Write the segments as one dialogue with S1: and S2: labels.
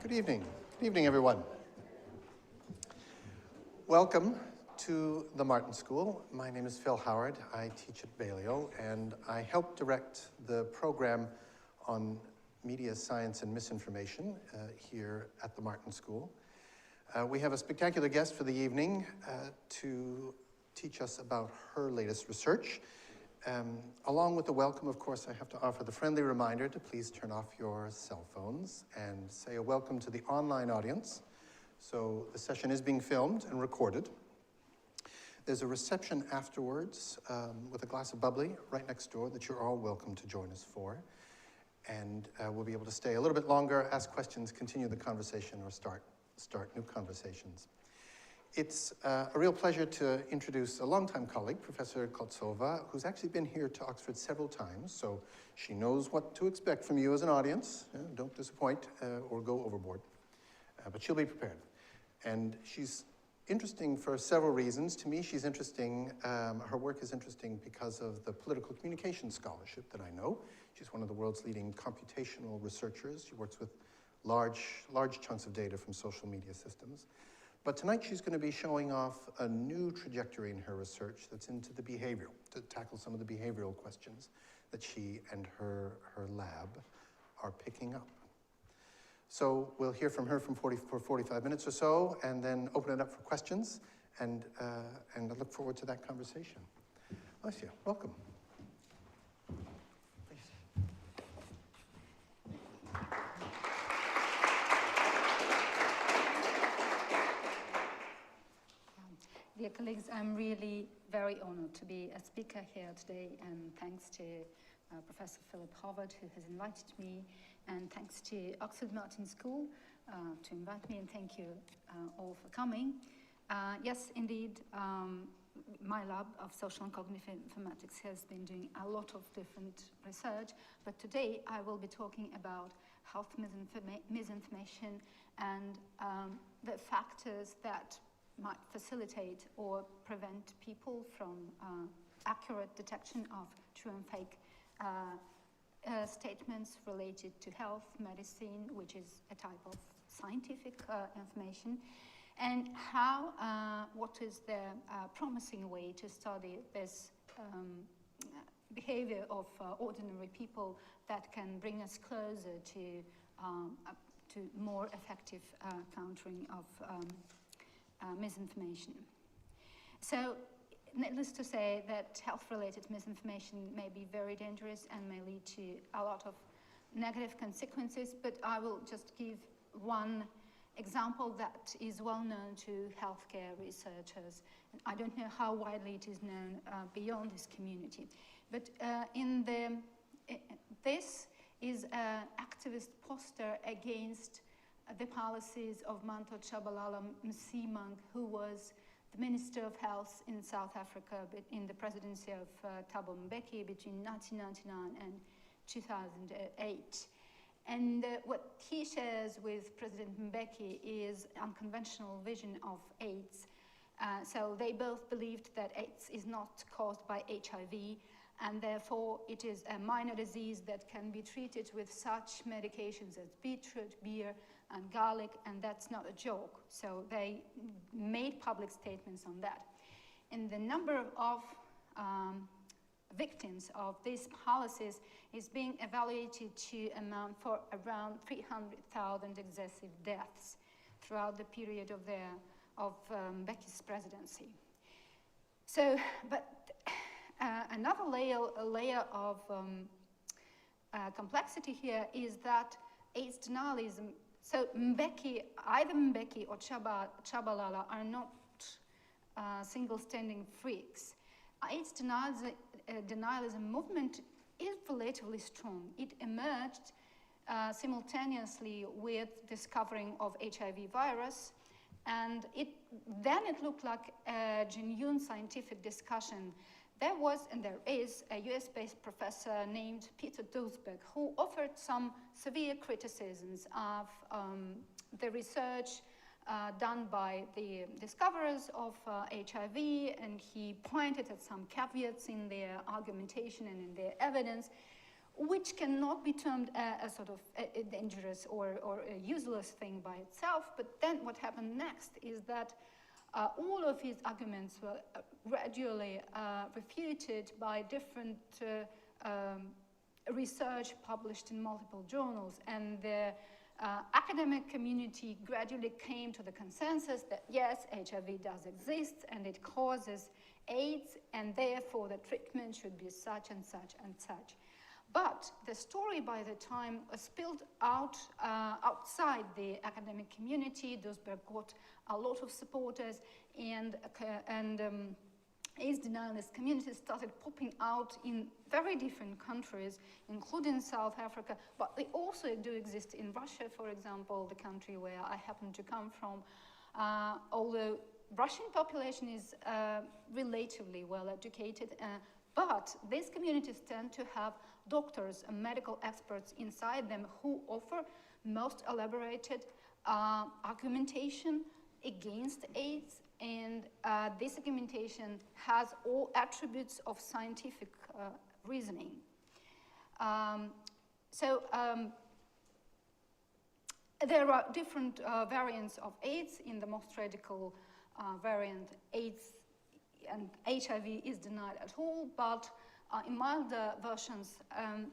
S1: Good evening. Good evening, everyone. Welcome to the Martin School. My name is Phil Howard. I teach at Balliol, and I help direct the program on media science and misinformation here at the Martin School. We have a spectacular guest for the evening to teach us about her latest research. Along with the welcome, of course, I have to offer the friendly reminder to please turn off your cell phones and say a welcome to the online audience. So the session is being filmed and recorded. There's a reception afterwards with a glass of bubbly right next door that you're all welcome to join us for. And we'll be able to stay a little bit longer, ask questions, continue the conversation, or start new conversations. It's a real pleasure to introduce a longtime colleague, Professor Koltsova, who's actually been here to Oxford several times, so she knows what to expect from you as an audience. Don't disappoint or go overboard, but she'll be prepared. And she's interesting for several reasons. To me, she's interesting, her work is interesting because of the political communication scholarship that I know. She's one of the world's leading computational researchers. She works with large chunks of data from social media systems. But tonight she's going to be showing off a new trajectory in her research that's into the behavioral, to tackle some of the behavioral questions that she and her lab are picking up. So we'll hear from her for 45 minutes or so, and then open it up for questions, and I look forward to that conversation. Olessia, welcome.
S2: Dear colleagues, I'm really very honored to be a speaker here today, and thanks to Professor Philip Howard, who has invited me, and thanks to Oxford Martin School to invite me, and thank you all for coming. Yes, indeed, my lab of social and cognitive informatics has been doing a lot of different research, but today I will be talking about health misinformation and the factors that might facilitate or prevent people from accurate detection of true and fake statements related to health, medicine, which is a type of scientific information, and how, what is the promising way to study this behavior of ordinary people that can bring us closer to more effective countering of misinformation. So, needless to say that health-related misinformation may be very dangerous and may lead to a lot of negative consequences, but I will just give one example that is well known to healthcare researchers. I don't know how widely it is known beyond this community, but this is an activist poster against the policies of Manto Tshabalala Msimang, who was the Minister of Health in South Africa in the presidency of Thabo Mbeki between 1999 and 2008. And what he shares with President Mbeki is unconventional vision of AIDS. So they both believed that AIDS is not caused by HIV, and therefore it is a minor disease that can be treated with such medications as beetroot, beer, and garlic, and that's not a joke. So they made public statements on that. And the number of victims of these policies is being evaluated to amount for around 300,000 excessive deaths throughout the period of Mbeki's presidency. So, but another layer of complexity here is that AIDS denialism. So either Mbeki or Tshabalala are not single-standing freaks. AIDS denialism movement is relatively strong. It emerged simultaneously with discovering of HIV virus, and then it looked like a genuine scientific discussion. There was, and there is, a US-based professor named Peter Duisberg who offered some severe criticisms of the research done by the discoverers of HIV, and he pointed at some caveats in their argumentation and in their evidence, which cannot be termed a sort of a dangerous or a useless thing by itself. But then what happened next is that all of his arguments were gradually refuted by different research published in multiple journals, and the academic community gradually came to the consensus that yes, HIV does exist and it causes AIDS, and therefore the treatment should be such and such and such. But the story by the time spilled out outside the academic community. Duisberg got a lot of supporters, and AIDS denialist communities started popping out in very different countries, including South Africa, but they also do exist in Russia, for example, the country where I happen to come from. Although Russian population is relatively well educated, but these communities tend to have doctors and medical experts inside them who offer most elaborated argumentation against AIDS, and this argumentation has all attributes of scientific reasoning. There are different variants of AIDS. In the most radical variant, AIDS and HIV is denied at all, but in milder versions,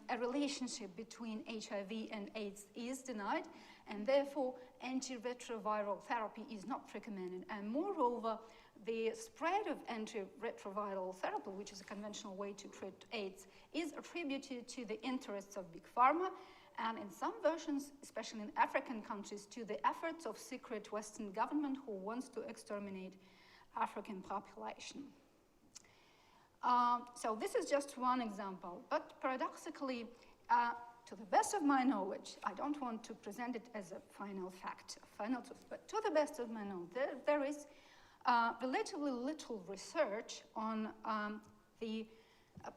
S2: a relationship between HIV and AIDS is denied, and therefore antiretroviral therapy is not recommended. And moreover, the spread of antiretroviral therapy, which is a conventional way to treat AIDS, is attributed to the interests of big pharma, and in some versions, especially in African countries, to the efforts of secret Western government who wants to exterminate African population. So this is just one example, but paradoxically, to the best of my knowledge, I don't want to present it as a final fact, a final truth, but to the best of my knowledge, there is relatively little research on the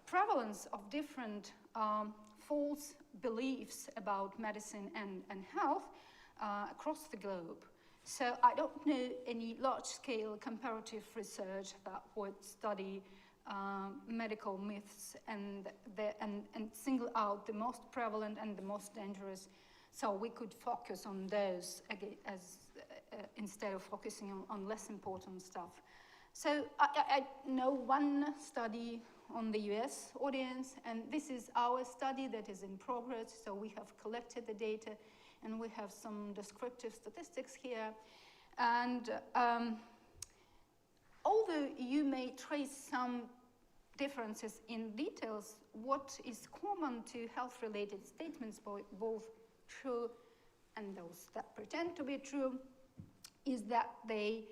S2: prevalence of different false beliefs about medicine and health across the globe. So I don't know any large-scale comparative research that would study medical myths and single out the most prevalent and the most dangerous, so we could focus on those again, instead of focusing on less important stuff. So I know one study on the US audience, and this is our study that is in progress, so we have collected the data and we have some descriptive statistics here. And although you may trace some differences in details, what is common to health-related statements, both true and those that pretend to be true, is that they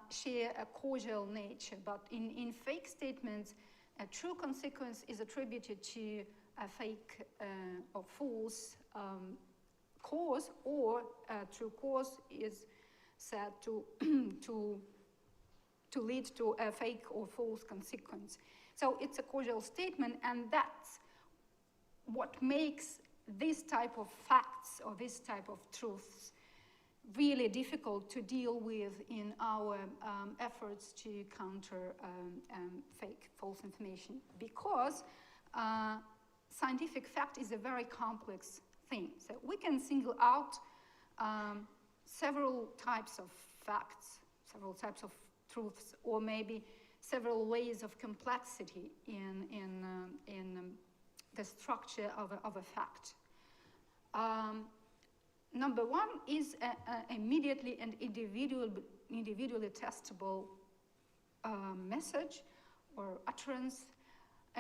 S2: share a causal nature. But in fake statements, a true consequence is attributed to a fake or false cause, or a true cause is said to lead to a fake or false consequence. So it's a causal statement, and that's what makes this type of facts or this type of truths really difficult to deal with in our efforts to counter fake, false information, because scientific fact is a very complex thing. So we can single out several types of facts, several types of truths, or maybe several layers of complexity in the structure of a fact. Number one is immediately and individually testable message or utterance,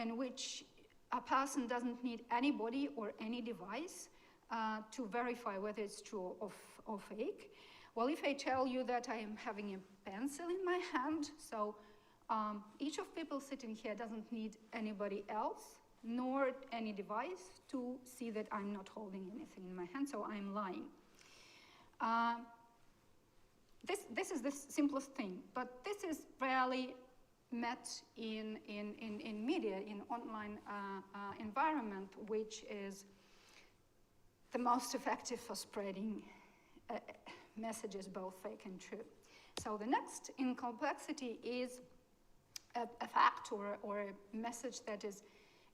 S2: in which a person doesn't need anybody or any device to verify whether it's true or fake. Well, if I tell you that I am having a pencil in my hand, so each of people sitting here doesn't need anybody else, nor any device to see that I'm not holding anything in my hand, so I'm lying. This is the simplest thing, but this is rarely met in media, in online environment, which is the most effective for spreading messages, both fake and true. So the next in complexity is a fact or a message that is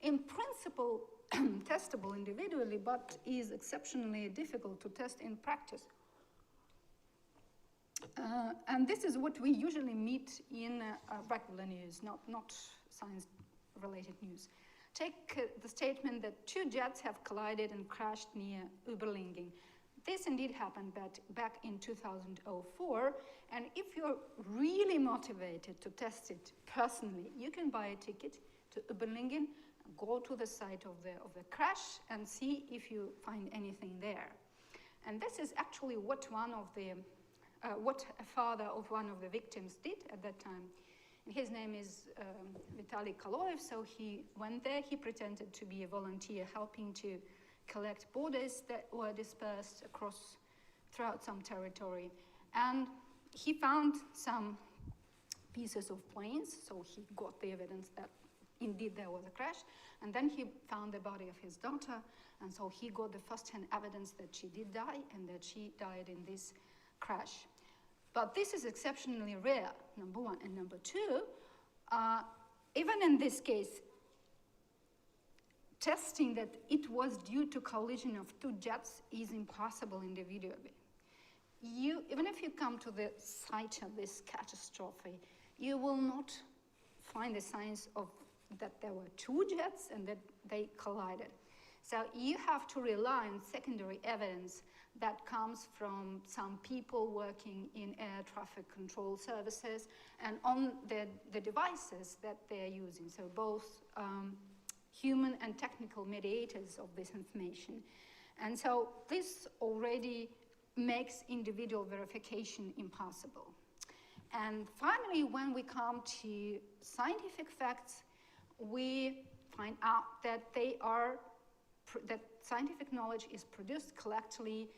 S2: in principle testable individually, but is exceptionally difficult to test in practice. And this is what we usually meet in regular news, not science-related news. Take the statement that 2 jets have collided and crashed near Überlingen. This indeed happened back in 2004, and if you're really motivated to test it personally, you can buy a ticket to Überlingen, go to the site of the crash, and see if you find anything there. And this is actually what what a father of one of the victims did at that time. And his name is Vitaly Kaloyev, so he went there. He pretended to be a volunteer helping to collect bodies that were dispersed throughout some territory. And he found some pieces of planes, so he got the evidence that indeed there was a crash. And then he found the body of his daughter, and so he got the first-hand evidence that she did die and that she died in this crash. But this is exceptionally rare, number one. And number two, even in this case, testing that it was due to collision of 2 jets is impossible individually. Even if you come to the site of this catastrophe, you will not find the signs of that there were 2 jets and that they collided. So you have to rely on secondary evidence that comes from some people working in air traffic control services and on the devices that they're using. So both human and technical mediators of this information. And so this already makes individual verification impossible. And finally, when we come to scientific facts, we find out that that scientific knowledge is produced collectively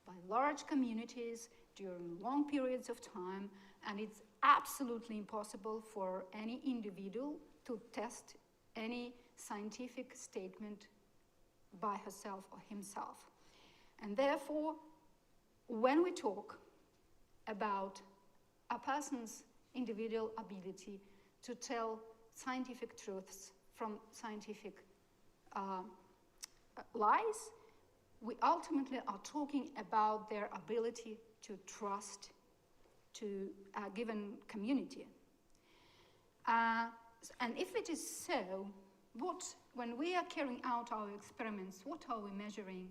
S2: by large communities during long periods of time, and it's absolutely impossible for any individual to test any scientific statement by herself or himself. And therefore, when we talk about a person's individual ability to tell scientific truths from scientific lies, we ultimately are talking about their ability to trust to a given community. And if it is so, when we are carrying out our experiments, what are we measuring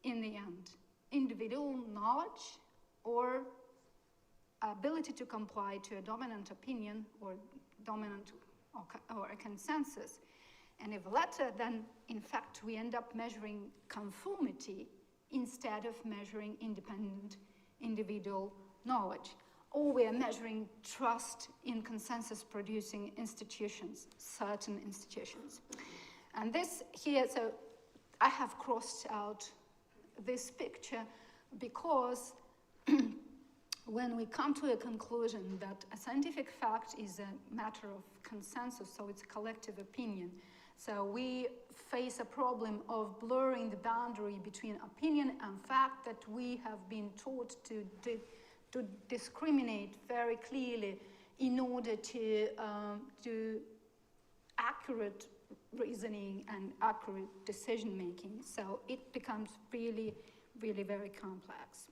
S2: in the end? Individual knowledge or ability to comply to a dominant opinion or a consensus? And if the latter, then in fact we end up measuring conformity instead of measuring independent individual knowledge. Or we are measuring trust in consensus-producing institutions, certain institutions. And this here, so I have crossed out this picture because when we come to a conclusion that a scientific fact is a matter of consensus, so it's a collective opinion, so we face a problem of blurring the boundary between opinion and fact that we have been taught to discriminate very clearly in order to do accurate reasoning and accurate decision making. So it becomes really, really very complex.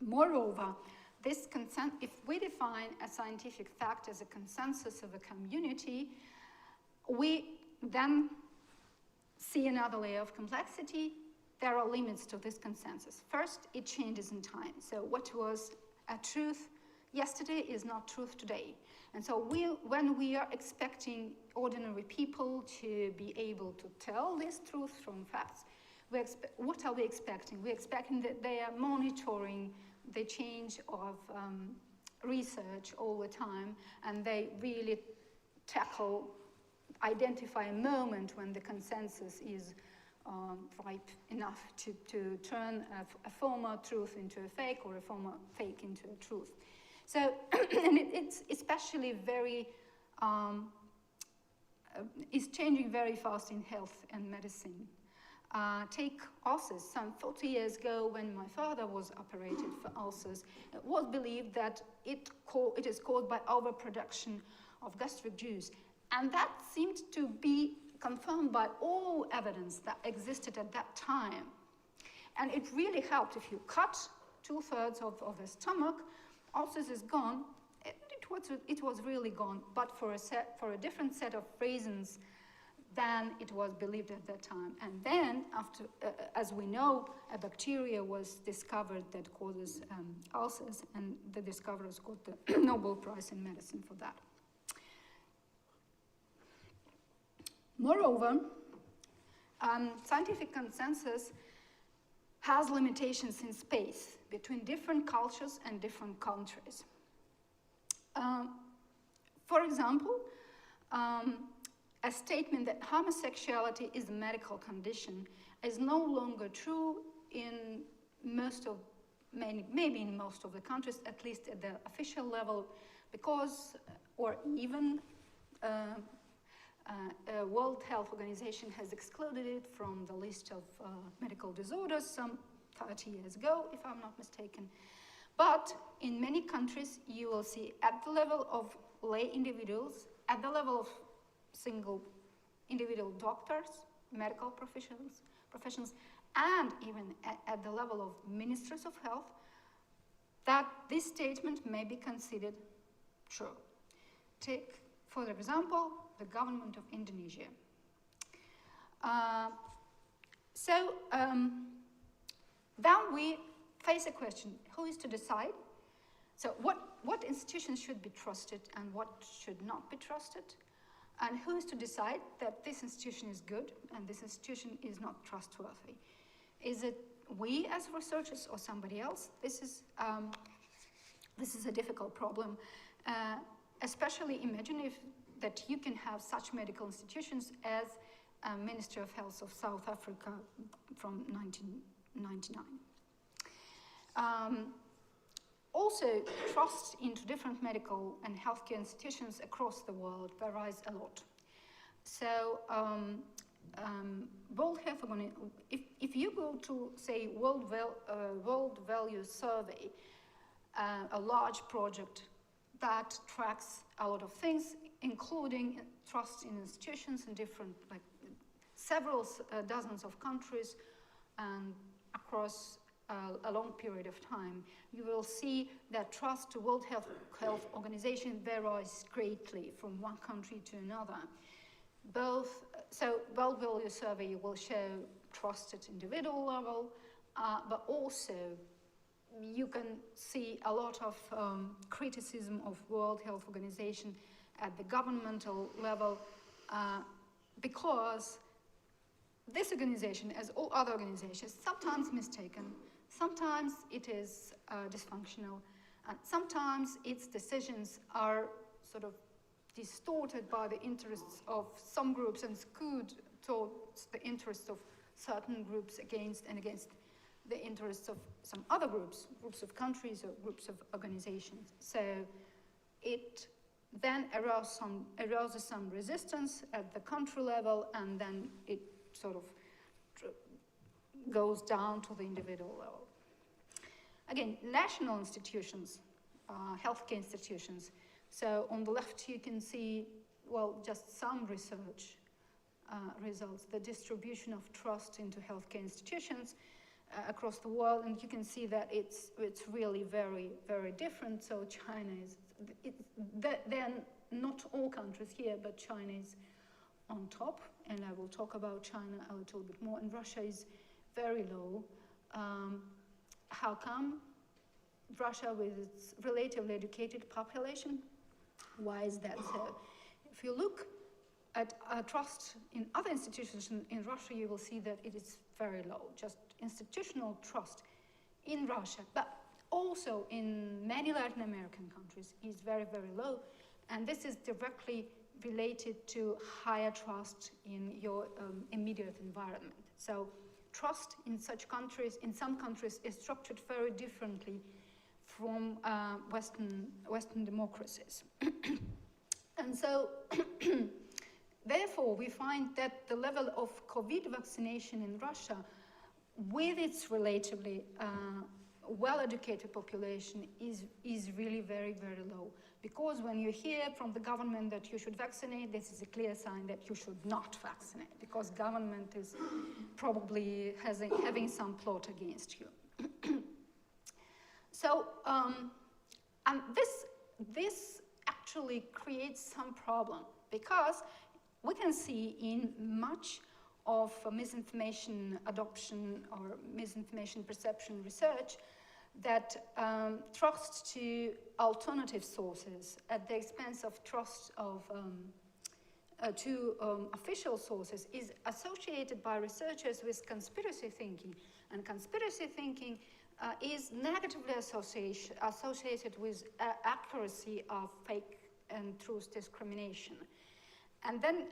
S2: Moreover, if we define a scientific fact as a consensus of a community, we then see another layer of complexity. There are limits to this consensus. First, it changes in time. So what was a truth yesterday is not truth today. And so when we are expecting ordinary people to be able to tell this truth from facts, what are we expecting? We're expecting that they are monitoring the change of research all the time, and they really identify a moment when the consensus is ripe enough to turn a former truth into a fake or a former fake into a truth. So, and it's especially is changing very fast in health and medicine. Take ulcers. Some 40 years ago, when my father was operated for ulcers, it was believed that it is caused by overproduction of gastric juice. And that seemed to be confirmed by all evidence that existed at that time. And it really helped. If you cut 2/3 of the stomach, ulcers is gone. It was really gone, but for a different set of reasons than it was believed at that time. And then, after, as we know, a bacteria was discovered that causes ulcers, and the discoverers got the Nobel Prize in medicine for that. Moreover, scientific consensus has limitations in space between different cultures and different countries. For example, a statement that homosexuality is a medical condition is no longer true in maybe in most of the countries, at least at the official level, because, or even World Health Organization has excluded it from the list of medical disorders some 30 years ago, if I'm not mistaken. But in many countries, you will see at the level of lay individuals, at the level of single individual doctors, medical professionals, and even at the level of ministers of health, that this statement may be considered true. Take, for example, the government of Indonesia. Then we face a question: who is to decide? So what institutions should be trusted and what should not be trusted? And who is to decide that this institution is good and this institution is not trustworthy? Is it we as researchers or somebody else? This is a difficult problem. Especially imagine that you can have such medical institutions as Minister of Health of South Africa from 1999. Also, trust into different medical and healthcare institutions across the world varies a lot. So, World Health Organization, if you go to, say, World Values Survey, a large project that tracks a lot of things, including trust in institutions in different, like several dozens of countries and across a long period of time, you will see that trust to World Health Organization varies greatly from one country to another. So World Value Survey will show trust at individual level, but also you can see a lot of criticism of World Health Organization at the governmental level because this organization, as all other organizations, sometimes mistaken, sometimes it is dysfunctional, and sometimes its decisions are sort of distorted by the interests of some groups and skewed towards the interests of certain groups against the interests of some other groups of countries or groups of organizations. So it then arouses some resistance at the country level, and then it sort of goes down to the individual level. Again, national institutions, healthcare institutions. So on the left you can see, well, just some research results, the distribution of trust into healthcare institutions across the world, and you can see that it's really very, very different. So China is, then not all countries here, but China is on top, and I will talk about China a little bit more, and Russia is very low. How come? Russia, with its relatively educated population, why is that so? If you look at trust in other institutions in Russia, you will see that it is very low, just institutional trust in Russia, but also in many Latin American countries is very, very low, and this is directly related to higher trust in your immediate environment. So trust in such countries, in some countries, is structured very differently from Western democracies. And so, therefore, we find that the level of COVID vaccination in Russia, with its relatively well-educated population is really very, very low. Because when you hear from the government that you should vaccinate, this is a clear sign that you should not vaccinate, because government is probably having some plot against you. So, and this actually creates some problem, because we can see in much of misinformation adoption or misinformation perception research that trust to alternative sources at the expense of trust to official sources is associated by researchers with conspiracy thinking, and conspiracy thinking is negatively associated with accuracy of fake and truth discrimination. And then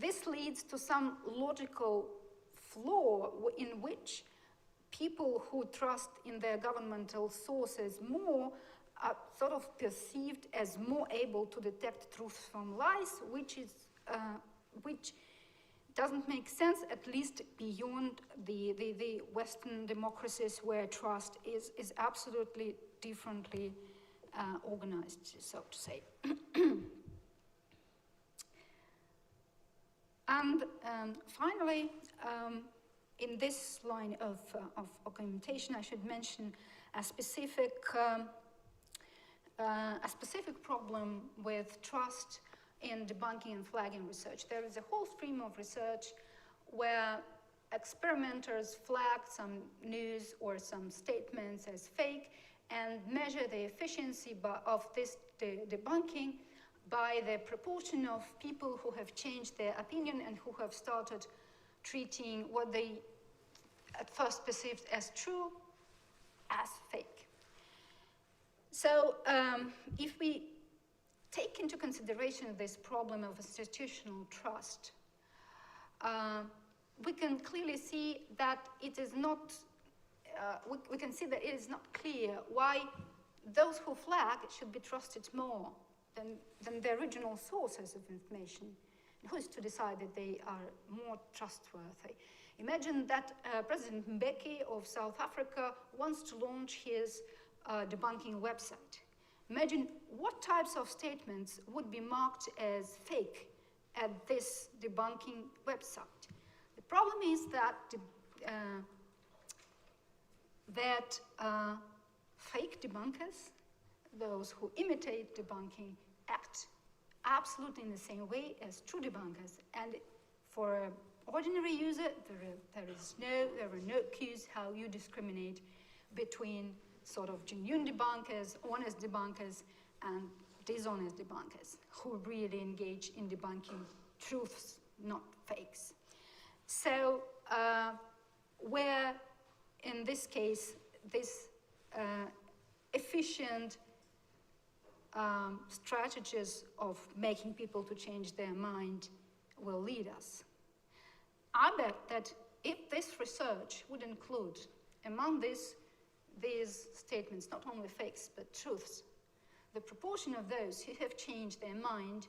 S2: this leads to some logical flaw in which people who trust in their governmental sources more are sort of perceived as more able to detect truth from lies, which doesn't make sense, at least beyond the Western democracies where trust is absolutely differently organized, so to say. And finally, in this line of argumentation, I should mention a specific problem with trust in debunking and flagging research. There is a whole stream of research where experimenters flag some news or some statements as fake and measure the efficiency of this debunking by the proportion of people who have changed their opinion and who have started treating what they at first perceived as true as fake. So if we take into consideration this problem of institutional trust, we can clearly see that it is not, we can see that it is not clear why those who flag should be trusted more than the original sources of information. Who is to decide that they are more trustworthy? Imagine that President Mbeki of South Africa wants to launch his debunking website. Imagine what types of statements would be marked as fake at this debunking website. The problem is that fake debunkers, those who imitate debunking, act absolutely in the same way as true debunkers. And for an ordinary user, there are no cues how you discriminate between sort of genuine debunkers, honest debunkers, and dishonest debunkers who really engage in debunking truths, not fakes. So where in this case, this efficient strategies of making people to change their mind will lead us. I bet that if this research would include among these statements not only fakes but truths, the proportion of those who have changed their mind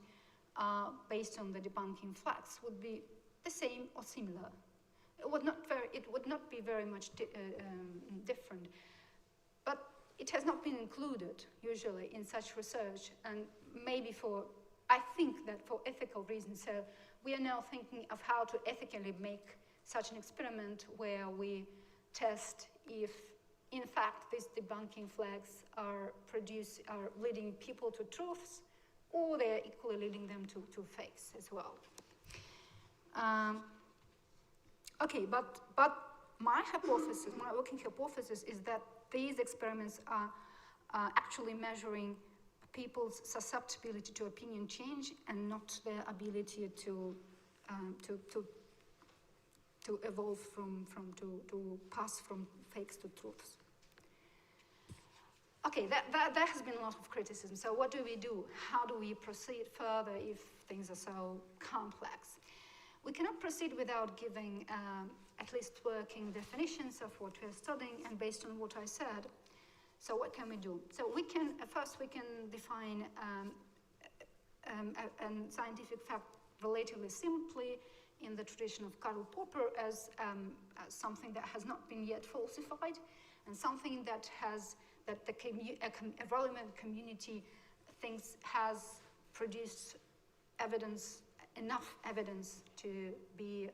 S2: based on the debunking flags would be the same or similar. It would not be very much different. But it has not been included, usually, in such research, and maybe I think that for ethical reasons. So we are now thinking of how to ethically make such an experiment where we test if, in fact, these debunking flags are leading people to truths, or they're equally leading them to fakes as well. Okay, but my hypothesis, my working hypothesis is that these experiments are actually measuring people's susceptibility to opinion change and not their ability to evolve to pass from fakes to truths. Okay, there has been a lot of criticism. So what do we do? How do we proceed further if things are so complex? We cannot proceed without giving at least working definitions of what we're studying, and based on what I said. So what can we do? So first we can define a scientific fact relatively simply in the tradition of Karl Popper as something that has not been yet falsified, and something that a relevant community thinks has produced evidence, enough evidence to be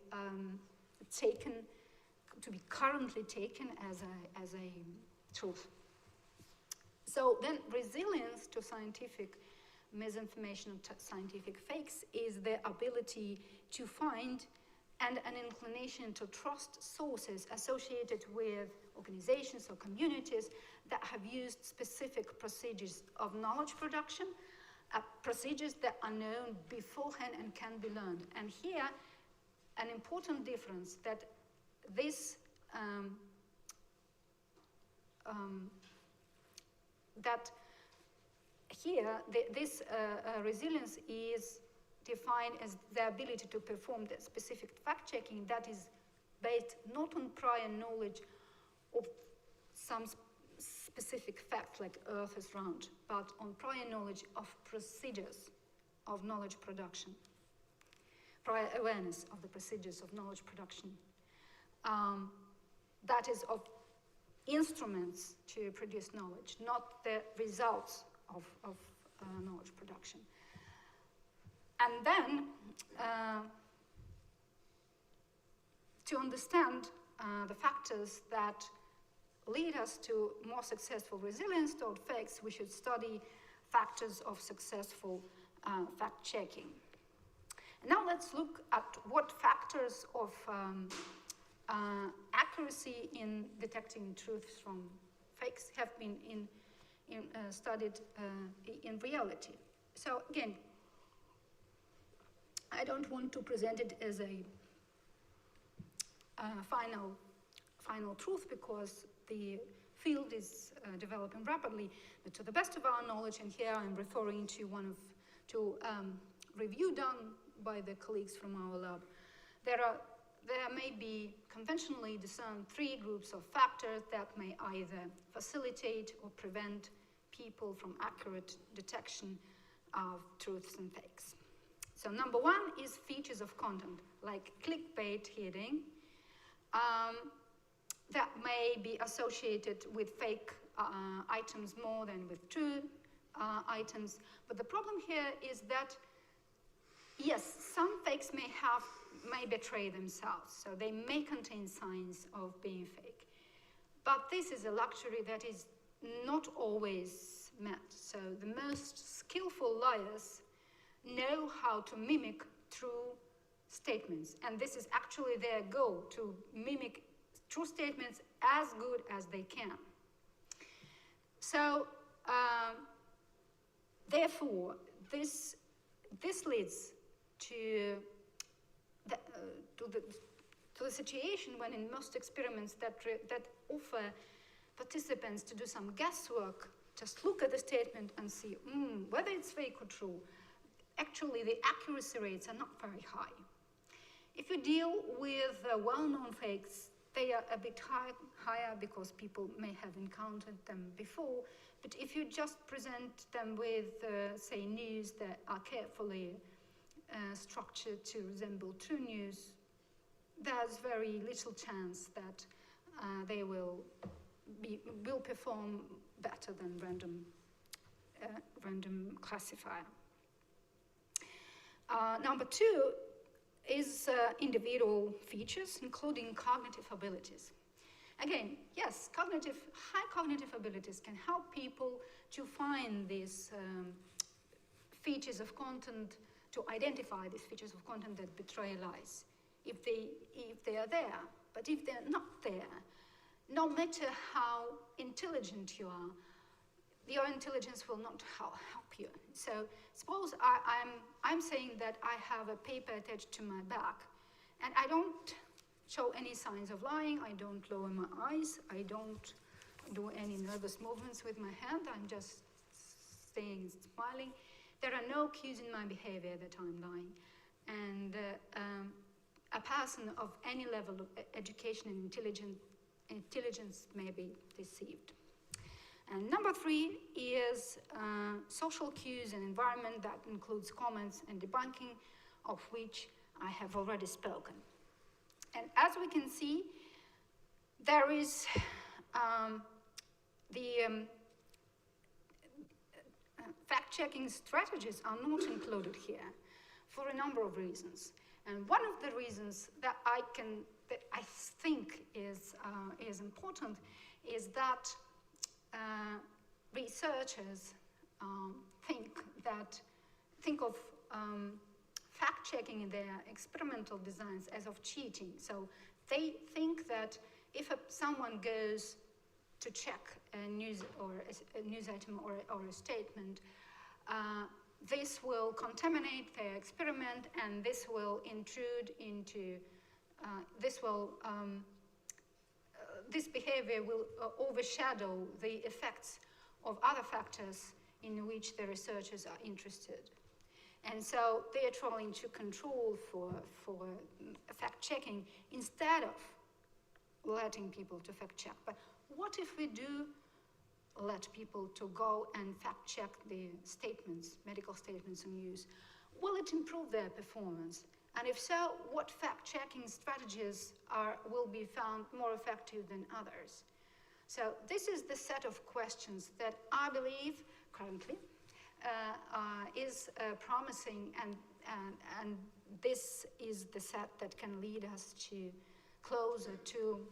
S2: currently taken as a truth. So then resilience to scientific misinformation, scientific fakes, is the ability to find and an inclination to trust sources associated with organizations or communities that have used specific procedures of knowledge production, procedures that are known beforehand and can be learned. And here, an important difference that this this resilience is defined as the ability to perform the specific fact-checking that is based not on prior knowledge of some specific fact like Earth is round, but on prior knowledge of procedures of knowledge production, prior awareness of the procedures of knowledge production. That is of instruments to produce knowledge, not the results of knowledge production. And then, to understand the factors that lead us to more successful resilience toward fakes, we should study factors of successful fact-checking. Now let's look at what factors of accuracy in detecting truths from fakes have been studied in reality. So again, I don't want to present it as a final truth, because the field is developing rapidly. But to the best of our knowledge, and here I'm referring to review done by the colleagues from our lab, there may be conventionally discerned 3 groups of factors that may either facilitate or prevent people from accurate detection of truths and fakes. So number 1 is features of content, like clickbait heading, that may be associated with fake items more than with true items. But the problem here is that, yes, some fakes may betray themselves, so they may contain signs of being fake. But this is a luxury that is not always met. So the most skillful liars know how to mimic true statements, and this is actually their goal, to mimic true statements as good as they can. So therefore, this leads to the situation when in most experiments that offer participants to do some guesswork, just look at the statement and see whether it's fake or true. Actually, the accuracy rates are not very high. If you deal with well-known fakes, they are a bit higher because people may have encountered them before. But if you just present them with, say, news that are carefully structured to resemble true news, there's very little chance that they will perform better than random classifier. Number 2 is individual features, including cognitive abilities. Again, yes, high cognitive abilities can help people to find these features of content, to identify these features of content that betray lies, if they are there. But if they're not there, no matter how intelligent you are, your intelligence will not help you. So suppose I'm saying that I have a paper attached to my back, and I don't show any signs of lying, I don't lower my eyes, I don't do any nervous movements with my hand, I'm just staying smiling. There are no cues in my behavior that I'm lying. And a person of any level of education and intelligence may be deceived. And number 3 is social cues and environment that includes comments and debunking, of which I have already spoken. And as we can see, there is fact-checking strategies are not included here for a number of reasons. And one of the reasons that I think is important is that researchers think of fact-checking in their experimental designs as of cheating. So they think that if someone goes to check a news item or a statement, this will contaminate their experiment, and this will intrude into, this behavior will overshadow the effects of other factors in which the researchers are interested. And so they are trying to control for fact-checking instead of letting people to fact-check. But what if we do let people to go and fact-check the statements, medical statements on news? Will it improve their performance? And if so, what fact-checking strategies will be found more effective than others? So this is the set of questions that I believe currently is promising, and this is the set that can lead us to closer to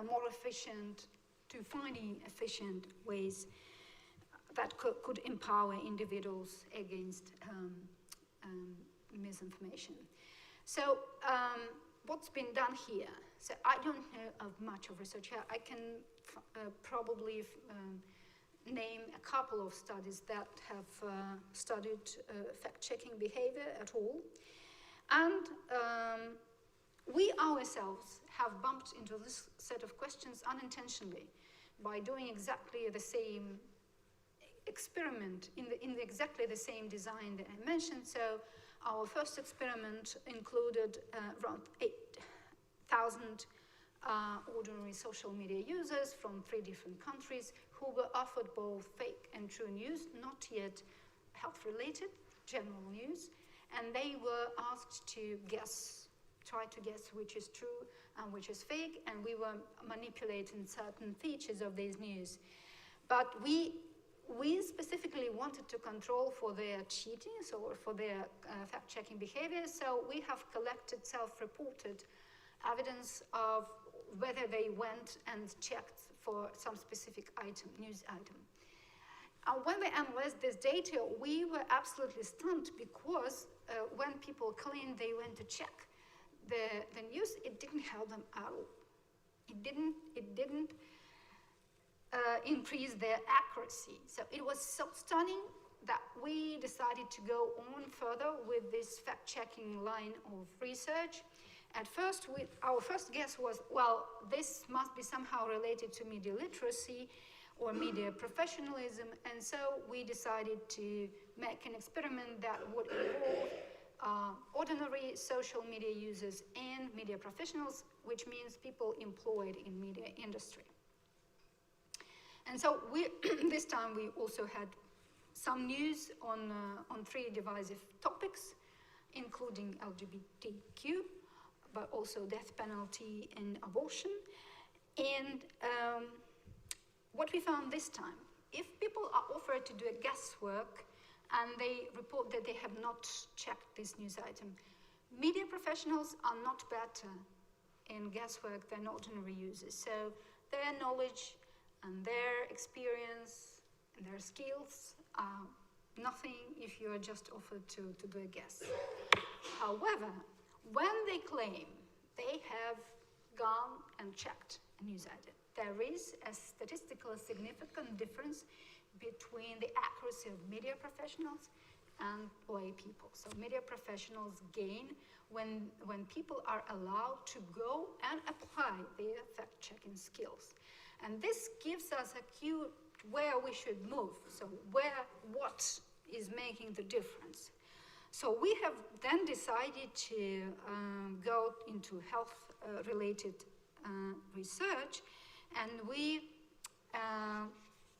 S2: more efficient, to finding efficient ways that could empower individuals against misinformation. So what's been done here? So I don't know of much of research here. I can probably name a couple of studies that have studied fact-checking behavior at all. And we ourselves have bumped into this set of questions unintentionally by doing exactly the same experiment in exactly the same design that I mentioned. So our first experiment included around 8,000 ordinary social media users from 3 different countries who were offered both fake and true news, not yet health-related, general news, and they were asked to try to guess which is true and which is fake, and we were manipulating certain features of these news. But we specifically wanted to control for their cheating, or for their fact-checking behavior, so we have collected self-reported evidence of whether they went and checked for some specific news item. And when we analyzed this data, we were absolutely stunned, because when people claimed they went to check the news, it didn't help them at all. It didn't increase their accuracy. So it was so stunning that we decided to go on further with this fact-checking line of research. At first, our first guess was, well, this must be somehow related to media literacy or media professionalism, and so we decided to make an experiment that would involve ordinary social media users and media professionals, which means people employed in media industry. And so this time we also had some news on 3 divisive topics, including LGBTQ, but also death penalty and abortion. And what we found this time, if people are offered to do a guesswork and they report that they have not checked this news item, media professionals are not better in guesswork than ordinary users. So their knowledge and their experience and their skills are nothing if you are just offered to do a guess. However, when they claim they have gone and checked a news item, there is a statistically significant difference between the accuracy of media professionals and lay people. So media professionals gain when people are allowed to go and apply their fact-checking skills. And this gives us a cue where we should move, so what is making the difference. So we have then decided to go into health-related research, and we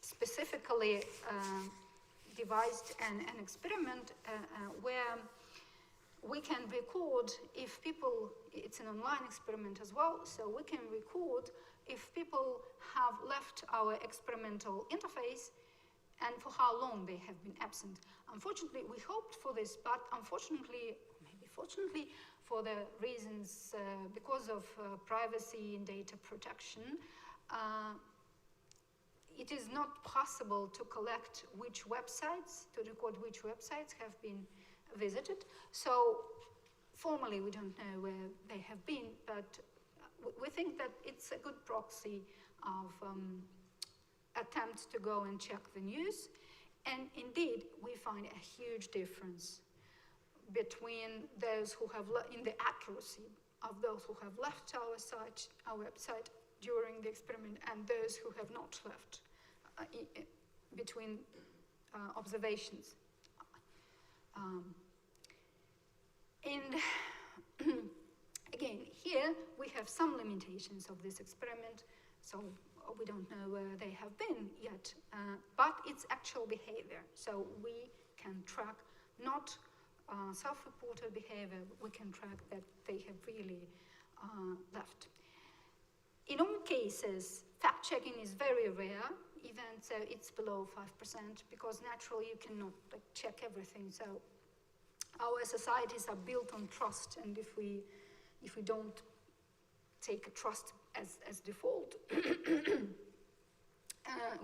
S2: specifically devised an experiment where we can record if people, it's an online experiment as well, so we can record if people have left our experimental interface and for how long they have been absent. Unfortunately, we hoped for this, but unfortunately, maybe fortunately, for the reasons, because of privacy and data protection, it is not possible to collect which websites, to record which websites have been visited. So formally, we don't know where they have been, but we think that it's a good proxy of attempts to go and check the news. And indeed, we find a huge difference between those who have, in the accuracy of those who have left our site, our website during the experiment, and those who have not left, between observations. And again, here we have some limitations of this experiment, so we don't know where they have been yet, but it's actual behavior. So we can track not self-reported behavior, we can track that they have really left. In all cases, fact-checking is very rare, even so it's below 5%, because naturally you cannot check everything. So our societies are built on trust, and if we don't take a trust as default, we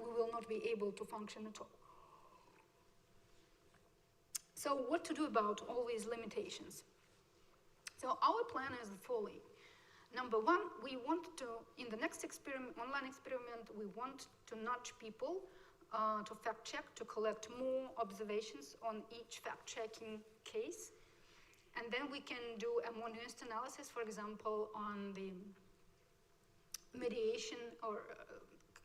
S2: will not be able to function at all. So what to do about all these limitations? So our plan is the following. Number one, we want to, in the next experiment, online experiment, we want to nudge people to fact check, to collect more observations on each fact-checking case. And then we can do a more nuanced analysis, for example, on the mediation or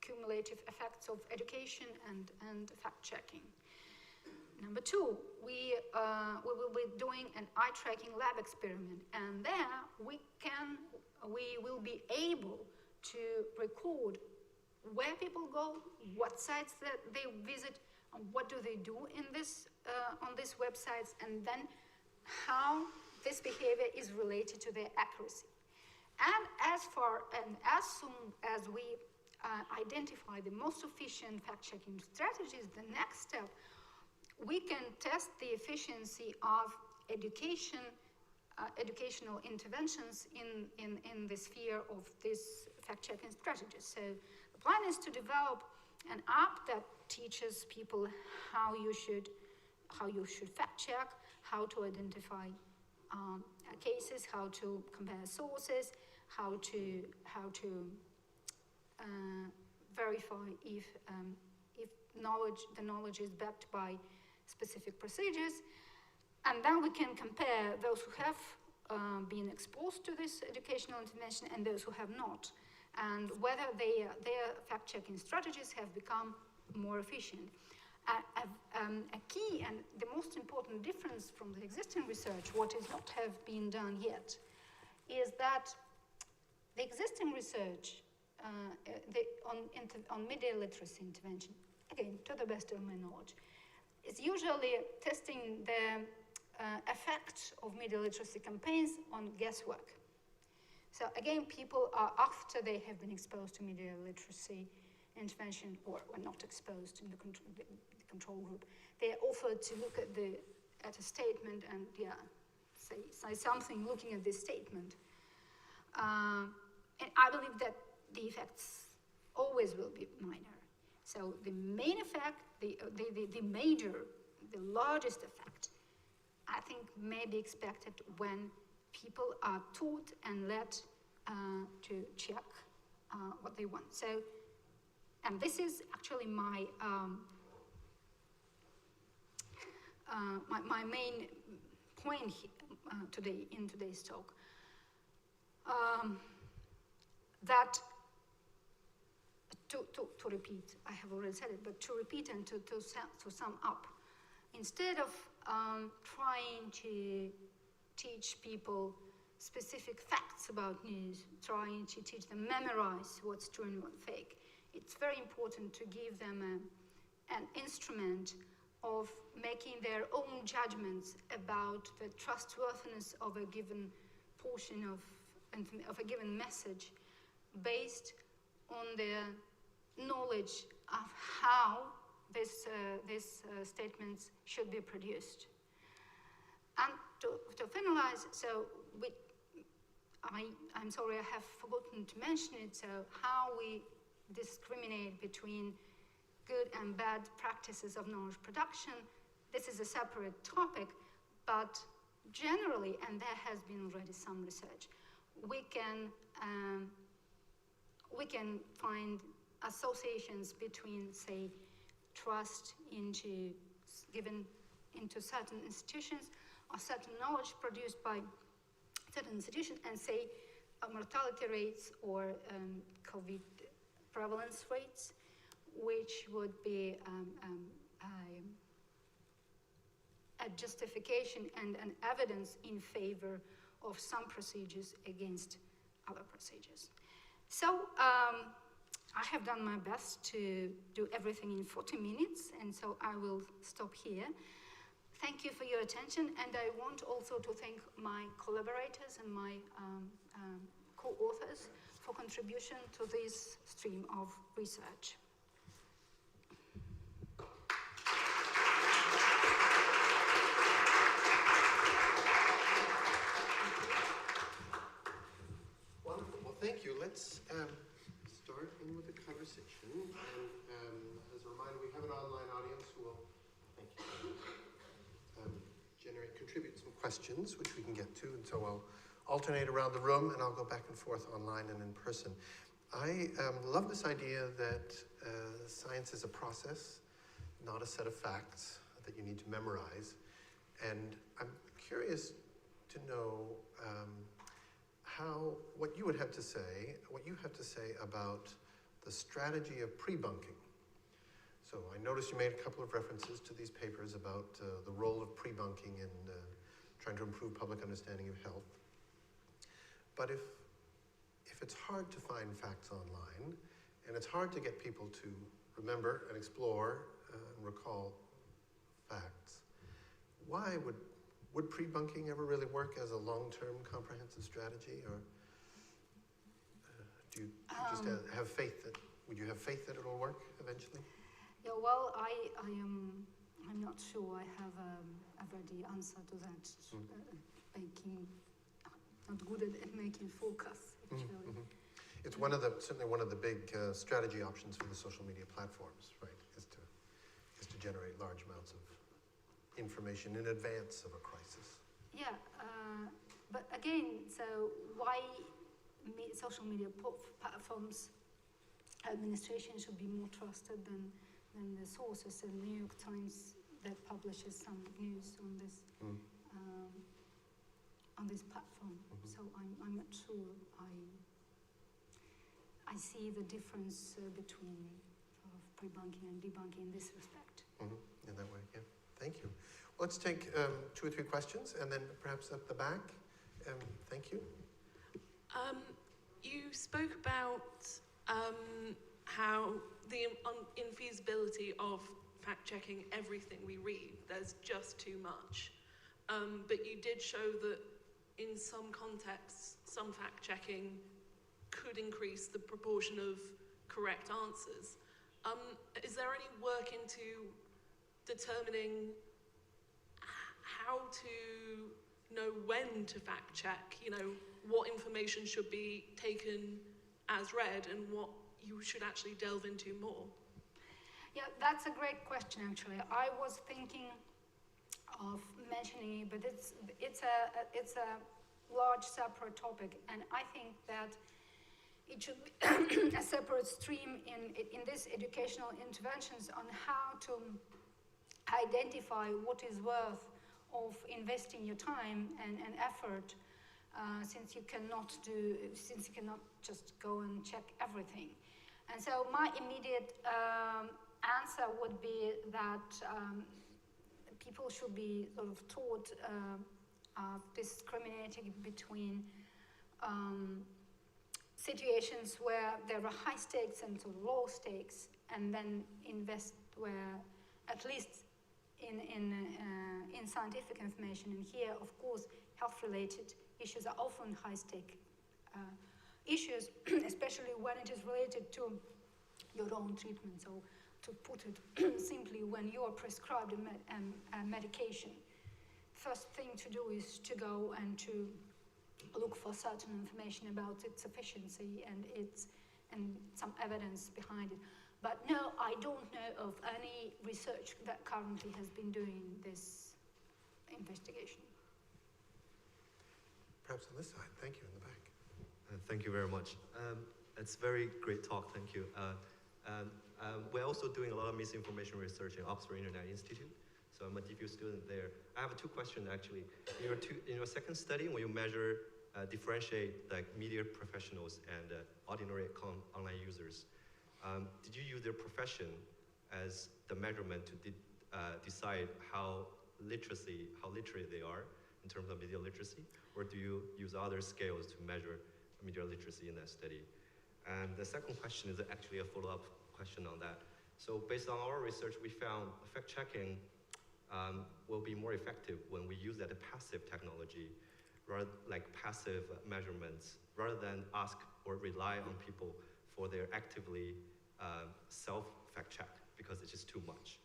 S2: cumulative effects of education and fact-checking. Number two, we will be doing an eye-tracking lab experiment, and there we will be able to record where people go, what sites that they visit, and what do they do in this on these websites, and then how this behavior is related to their accuracy. And as soon as we identify the most efficient fact-checking strategies, the next step, we can test the efficiency of educational interventions in the sphere of these fact-checking strategies. So the plan is to develop an app that teaches people how you should fact-check, how to identify cases, how to compare sources, how to verify if the knowledge is backed by specific procedures, and then we can compare those who have been exposed to this educational intervention and those who have not, and whether their fact-checking strategies have become more efficient. A key and the most important difference from the existing research, what is not have been done yet, is that the existing research on media literacy intervention, again, to the best of my knowledge, is usually testing the effect of media literacy campaigns on guesswork. So again, people are, after they have been exposed to media literacy intervention or were not exposed in the control group, they are offered to look at a statement and say something looking at this statement. And I believe that the effects always will be minor. So the main effect, the largest effect, I think may be expected when people are taught and led to check what they want. So, and this is actually my my main point today in today's talk. That to repeat, I have already said it, but to repeat and to sum up, instead of trying to teach people specific facts about news, trying to teach them memorize what's true and what's fake, it's very important to give them an instrument of making their own judgments about the trustworthiness of a given portion of a given message based on their knowledge of how these statements should be produced. And to finalize, so I'm sorry I have forgotten to mention it, so how we discriminate between good and bad practices of knowledge production, this is a separate topic, but generally, and there has been already some research, we can find associations between, say, trust into certain institutions or certain knowledge produced by certain institutions, and say mortality rates or COVID prevalence rates, which would be a justification and an evidence in favor of some procedures against other procedures. So I have done my best to do everything in 40 minutes, and so I will stop here. Thank you for your attention, and I want also to thank my collaborators and my co-authors for contribution to this stream of research.
S1: Wonderful. Well, thank you. Let's start in with the conversation. And as a reminder, we have an online audience who will, contribute some questions, which we can get to, and so I'll alternate around the room, and I'll go back and forth online and in person. I love this idea that science is a process, not a set of facts that you need to memorize, and I'm curious to know what you have to say about the strategy of pre-bunking. So I noticed you made a couple of references to these papers about the role of pre-bunking in trying to improve public understanding of health. But if it's hard to find facts online, and it's hard to get people to remember and explore and recall facts, why would pre-bunking ever really work as a long-term comprehensive strategy? Or do you just have faith that, would you have faith that it'll work eventually?
S2: Yeah, well, I'm not sure I have a ready answer to that. Not good at making forecasts, actually.
S1: It's certainly one of the big strategy options for the social media platforms, right? Is to generate large amounts of information in advance of a crisis.
S2: Yeah, but again, so why social media platforms administration should be more trusted than the sources, and New York Times that publishes some news on this platform. So I'm not sure I see the difference between sort of pre-bunking and debunking in this respect.
S1: In that way, yeah. Thank you. Well, let's take 2 or 3 questions, and then perhaps at the back. Thank you.
S3: You spoke about how the infeasibility of fact-checking everything we read. There's just too much. But you did show that in some contexts, some fact-checking could increase the proportion of correct answers. Is there any work into determining how to know when to fact-check? You know, what information should be taken as read and what you should actually delve into more?
S2: Yeah, that's a great question, actually. I was thinking of mentioning it, but it's a large separate topic, and I think that it should be a separate stream in these educational interventions on how to identify what is worth of investing your time and effort, since you cannot just go and check everything. And so my immediate answer would be that people should be sort of taught discriminating between situations where there are high stakes and low stakes, and then invest where, at least in scientific information. And here, of course, health-related issues are often high-stake issues, especially when it is related to your own treatment. So, to put it simply, when you are prescribed a medication, first thing to do is to go and to look for certain information about its efficiency and some evidence behind it. But no, I don't know of any research that currently has been doing this investigation.
S1: Perhaps on this side. Thank you, in the back.
S4: Thank you very much. It's very great talk, thank you. We're also doing a lot of misinformation research in Oxford Internet Institute. So I'm a DPU student there. I have two questions actually. In your second study, when you differentiate like media professionals and ordinary online users, did you use their profession as the measurement to decide how literate they are in terms of media literacy, or do you use other scales to measure media literacy in that study? And the second question is actually a follow-up question on that. So based on our research, we found fact-checking will be more effective when we use that passive technology, rather like passive measurements, rather than ask or rely on people for their actively self-fact-check, because it's just too much.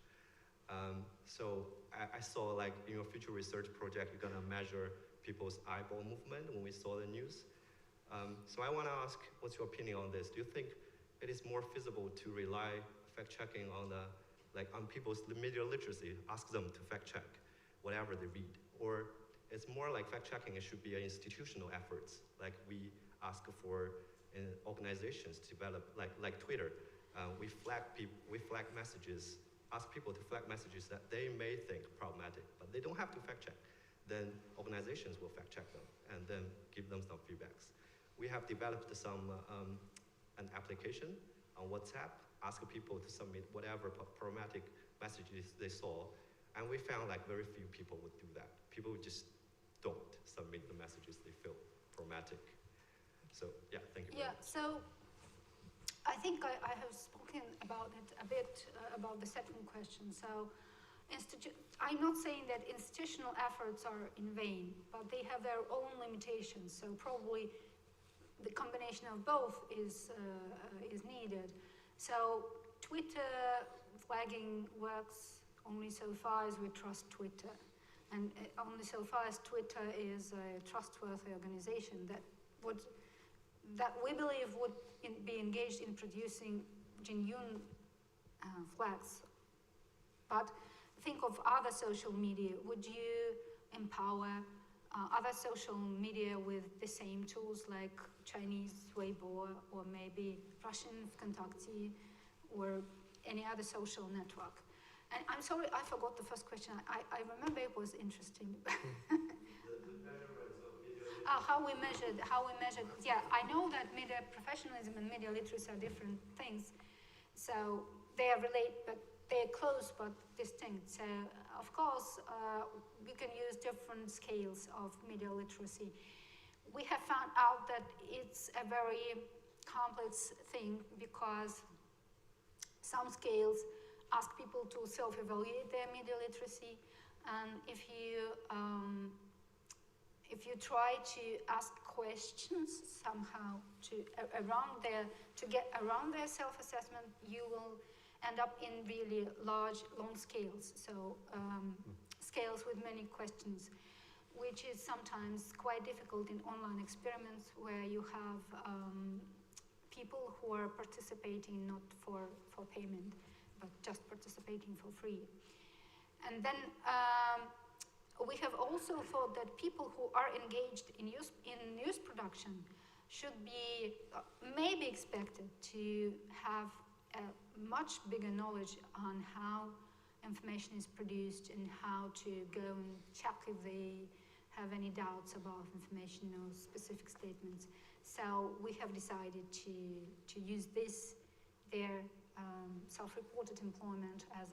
S4: So I saw like in your future research project, you're gonna measure people's eyeball movement when we saw the news. So I wanna ask, what's your opinion on this? Do you think it is more feasible to rely fact-checking on people's media literacy, ask them to fact-check whatever they read? Or it's more like fact-checking, it should be an institutional efforts, like we ask for organizations to develop, like Twitter. We flag messages, ask people to flag messages that they may think problematic, but they don't have to fact-check. Then organizations will fact-check them and then give them some feedbacks. We have developed an application on WhatsApp, ask people to submit whatever problematic messages they saw, and we found like very few people would do that. People just don't submit the messages they feel problematic. So yeah, thank you very much.
S2: So I think I have spoken about it a bit, about the second question. So I'm not saying that institutional efforts are in vain, but they have their own limitations. So probably the combination of both is needed. So Twitter flagging works only so far as we trust Twitter, and only so far as Twitter is a trustworthy organization that we believe would be engaged in producing genuine flags. But think of other social media. Would you empower other social media with the same tools like Chinese Weibo or maybe Russian Vkontakte or any other social network? And I'm sorry, I forgot the first question. I remember it was interesting. How we measured, yeah, I know that media professionalism and media literacy are different things. So they are related, but they're close but distinct. So of course, we can use different scales of media literacy. We have found out that it's a very complex thing because some scales ask people to self-evaluate their media literacy, and if you try to ask questions somehow to get around their self-assessment, you will end up in really large, long scales. So scales with many questions, which is sometimes quite difficult in online experiments where you have people who are participating not for payment, but just participating for free. And then we have also thought that people who are engaged in news production should be maybe expected to have a much bigger knowledge on how information is produced and how to go and check if they have any doubts about information or specific statements. So we have decided to use their self-reported employment as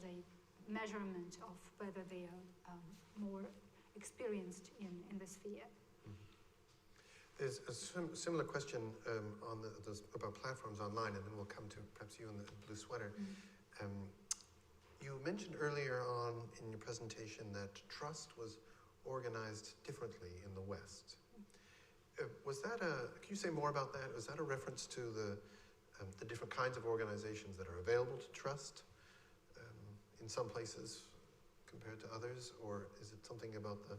S2: a measurement of whether they are more experienced in the sphere.
S1: There's a similar question about platforms online, and then we'll come to perhaps you in the blue sweater. You mentioned earlier on in your presentation that trust was organized differently in the West. Can you say more about that? Was that a reference to the different kinds of organizations that are available to trust in some places compared to others? Or is it something about the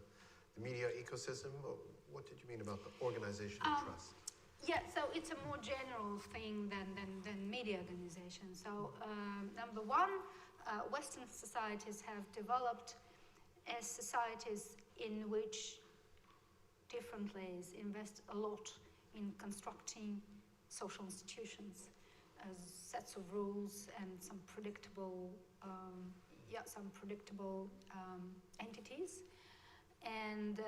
S1: media ecosystem? What did you mean about the organization of trust?
S2: Yeah, so it's a more general thing than media organization. So number one, Western societies have developed as societies in which differently invest a lot in constructing social institutions as sets of rules and some predictable entities, and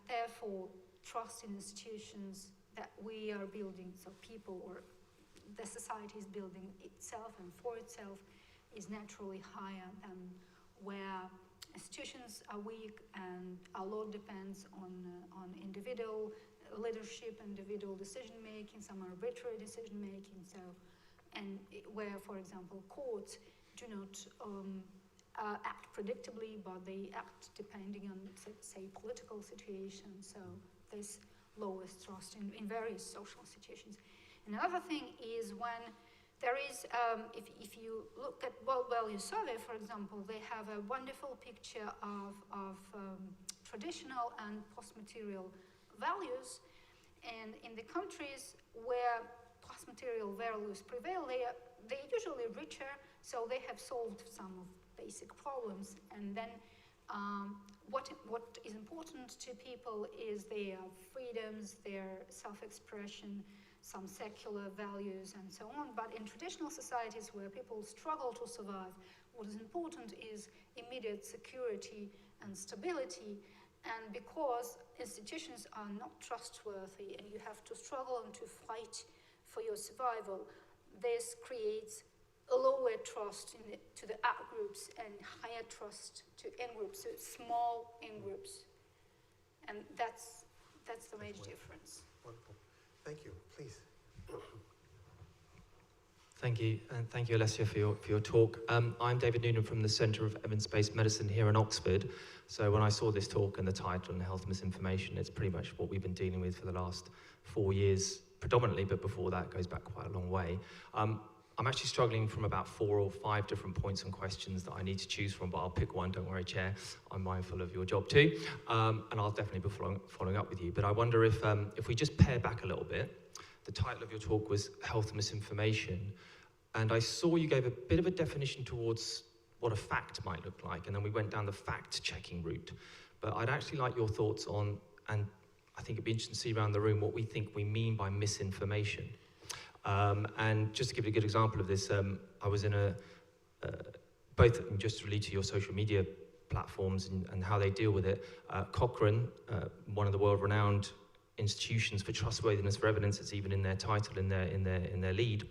S2: therefore trust in institutions that we are building, so people or the society is building itself and for itself, is naturally higher than where institutions are weak and a lot depends on individual leadership, individual decision making, some arbitrary decision making. So, and where, for example, courts do not act predictably, but they act depending on, say, political situations. So this lowers trust in various social situations. Another thing is when there is, if you look at World Value Survey, for example, they have a wonderful picture of traditional and post-material values. And in the countries where post-material values prevail, they're usually richer, so they have solved some of basic problems. And then what is important to people is their freedoms, their self-expression, some secular values and so on. But in traditional societies where people struggle to survive, what is important is immediate security and stability. And because institutions are not trustworthy and you have to struggle and to fight for your survival, this creates a lower trust to the out groups and higher trust to in groups, so small in groups. And that's the major difference.
S1: Wonderful. Thank you. Please.
S5: Thank you, and thank you, Olessia, for your talk. I'm David Noonan from the Centre of Evidence-Based Medicine here in Oxford. So when I saw this talk and the title and health misinformation, it's pretty much what we've been dealing with for the last 4 years, predominantly, but before that goes back quite a long way. I'm actually struggling from about 4 or 5 different points and questions that I need to choose from, but I'll pick one, don't worry, Chair. I'm mindful of your job too, and I'll definitely be following up with you. But I wonder if we just pare back a little bit. The title of your talk was Health Misinformation, and I saw you gave a bit of a definition towards what a fact might look like, and then we went down the fact-checking route. But I'd actually like your thoughts on, and I think it'd be interesting to see around the room what we think we mean by misinformation. And just to give you a good example of this, I was in both just to relate to your social media platforms and how they deal with it. Cochrane, one of the world-renowned institutions for trustworthiness for evidence, it's even in their title, in their lead,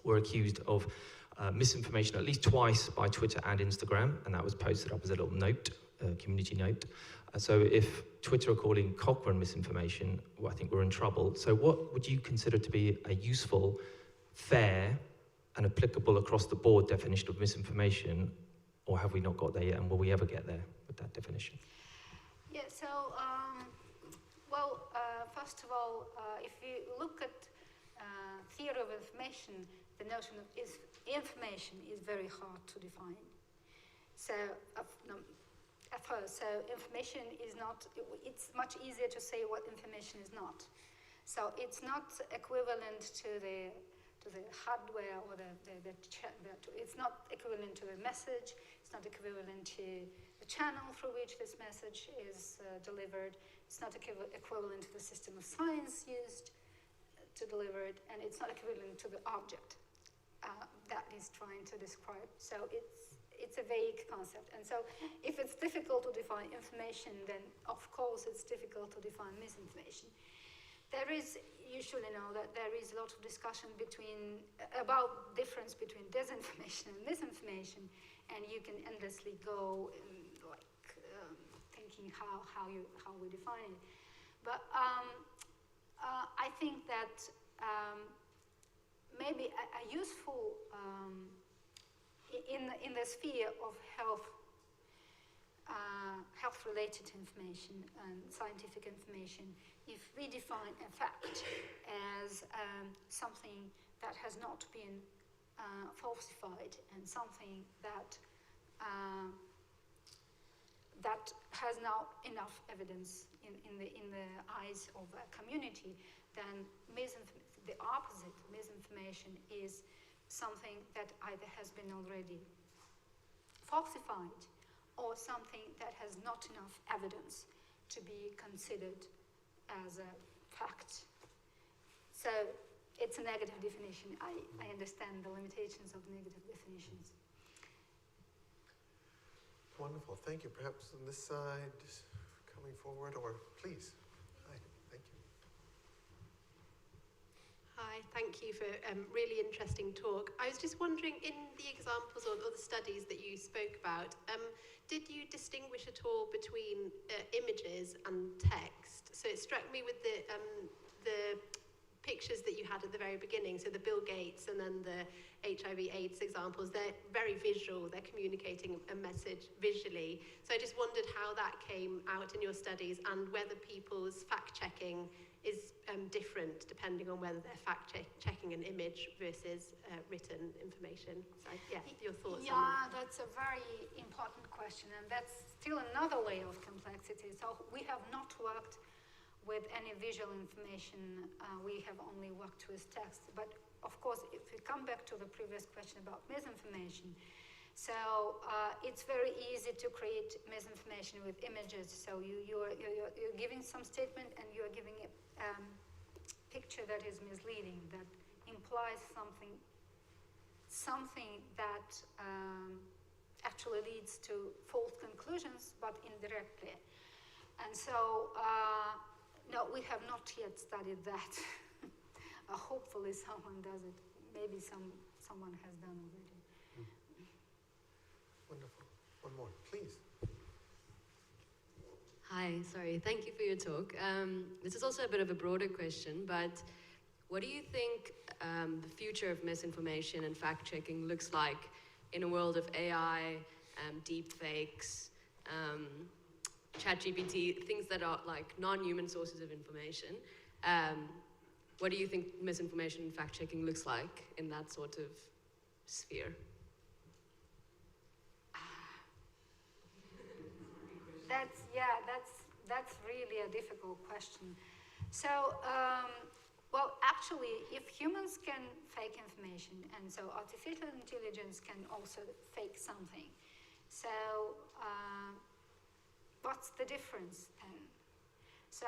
S5: were accused of misinformation at least twice by Twitter and Instagram, and that was posted up as a little note, a community note. So if Twitter are calling Cochrane misinformation, well, I think we're in trouble. So what would you consider to be a useful, fair, and applicable across the board definition of misinformation, or have we not got there yet, and will we ever get there with that definition?
S2: Yeah, so, first of all, if you look at theory of information, the notion of information is very hard to define. So, so information is not, it's much easier to say what information is not. So it's not equivalent to the hardware or it's not equivalent to the message, it's not equivalent to the channel through which this message is delivered, it's not equivalent to the system of science used to deliver it, and it's not equivalent to the object that is trying to describe. So it's a vague concept. And so if it's difficult to define information, then of course it's difficult to define misinformation. There is, you should know that there is a lot of discussion about difference between disinformation and misinformation, and you can endlessly go thinking how we define it. But I think that maybe a useful in the sphere of health-related information and scientific information, if we define a fact as something that has not been falsified and something that that has now enough evidence in the eyes of a community, then the opposite, misinformation, is something that either has been already falsified or something that has not enough evidence to be considered as a fact. So it's a negative definition. I understand the limitations of negative definitions.
S1: Wonderful, thank you. Perhaps on this side, coming forward, or please. Hi, thank you.
S6: Hi, thank you for a really interesting talk. I was just wondering, in the examples or the studies that you spoke about, did you distinguish at all between images and text? So it struck me with the pictures that you had at the very beginning, so the Bill Gates and then the HIV/AIDS examples, they're very visual, they're communicating a message visually. So I just wondered how that came out in your studies and whether people's fact-checking is different depending on whether they're fact-checking an image versus written information. So yeah, your thoughts on that.
S2: Yeah, that's a very important question, and that's still another layer of complexity. So we have not worked with any visual information, we have only worked with text. But of course, if we come back to the previous question about misinformation, so it's very easy to create misinformation with images. So you're giving some statement and you're giving a picture that is misleading, that implies something that actually leads to false conclusions, but indirectly. And so, no, we have not yet studied that. Hopefully someone does it. Maybe someone has done already.
S1: Wonderful. One more, please.
S7: Hi, sorry, thank you for your talk. This is also a bit of a broader question, but what do you think the future of misinformation and fact-checking looks like in a world of AI, deep fakes, ChatGPT, things that are like non-human sources of information? What do you think misinformation and fact-checking looks like in that sort of sphere?
S2: That's really a difficult question. So, well, actually, if humans can fake information, and so artificial intelligence can also fake something, so what's the difference then? So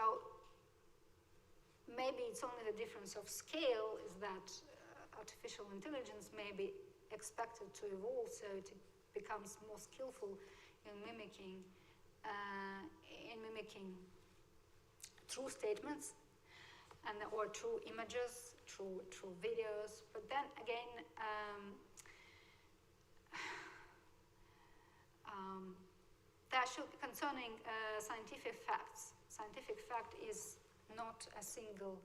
S2: maybe it's only the difference of scale is that artificial intelligence may be expected to evolve so it becomes more skillful in mimicking true statements or true images, true videos. But then again, that should be concerning scientific facts. Scientific fact is not a single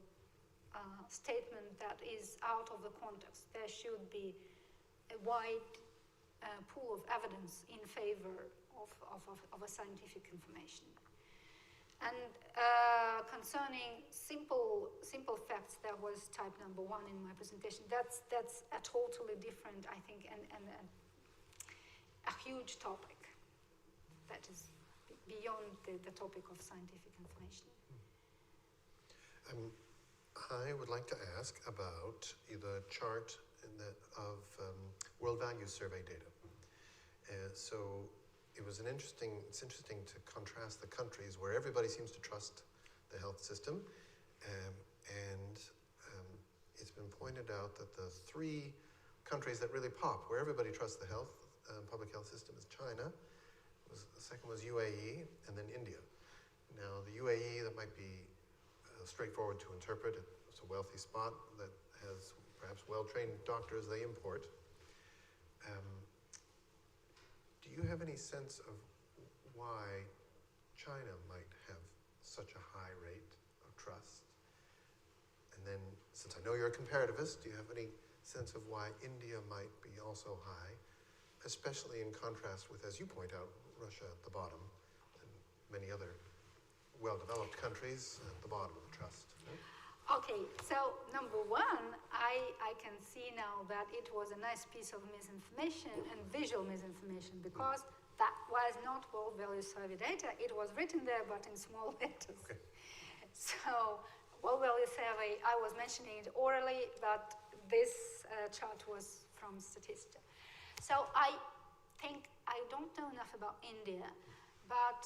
S2: statement that is out of the context. There should be a wide pool of evidence in favor of a scientific information. And concerning simple facts, that was type number 1 in my presentation. That's a totally different, I think, and a huge topic that is beyond the topic of scientific information.
S1: I would like to ask about the chart of World Values Survey data. So it's interesting to contrast the countries where everybody seems to trust the health system, and it's been pointed out that the 3 countries that really pop, where everybody trusts the public health system, is China, the second was UAE, and then India. Now the UAE, that might be straightforward to interpret. It's a wealthy spot that has perhaps well-trained doctors they import. Do you have any sense of why China might have such a high rate of trust? And then, since I know you're a comparativist, do you have any sense of why India might be also high? especially in contrast with, as you point out, Russia at the bottom, and many other well-developed countries at the bottom of the trust.
S2: Okay, so number one, I can see now that it was a nice piece of misinformation and visual misinformation, because that was not World Value Survey data. It was written there, but in small letters.
S1: Okay.
S2: So World Value Survey, I was mentioning it orally, but this chart was from Statista. So I think I don't know enough about India, but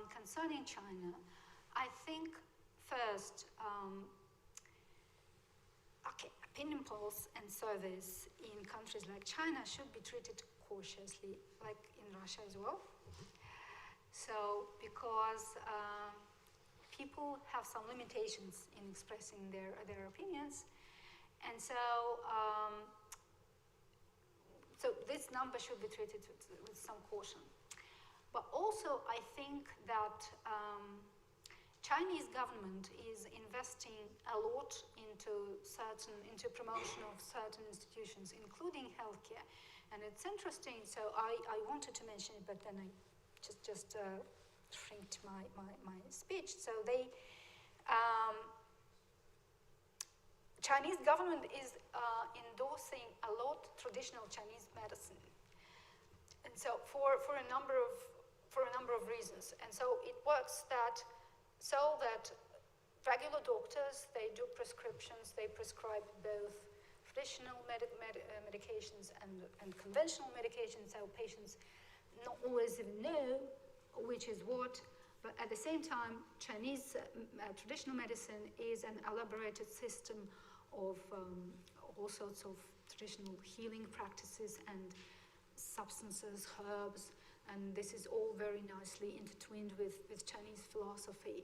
S2: concerning China, I think first, opinion polls and surveys in countries like China should be treated cautiously, like in Russia as well. So, because people have some limitations in expressing their opinions, and so so this number should be treated with some caution. But also, I think that Chinese government is investing a lot into promotion of certain institutions, including healthcare, and it's interesting. So I wanted to mention it, but then I just shrinked my speech. So they Chinese government is endorsing a lot traditional Chinese medicine, and so for a number of reasons. And so it works that regular doctors, they do prescriptions, they prescribe both traditional medications and conventional medications, so patients not always even know which is what, but at the same time, Chinese traditional medicine is an elaborated system of all sorts of traditional healing practices and substances, herbs, and this is all very nicely intertwined with Chinese philosophy.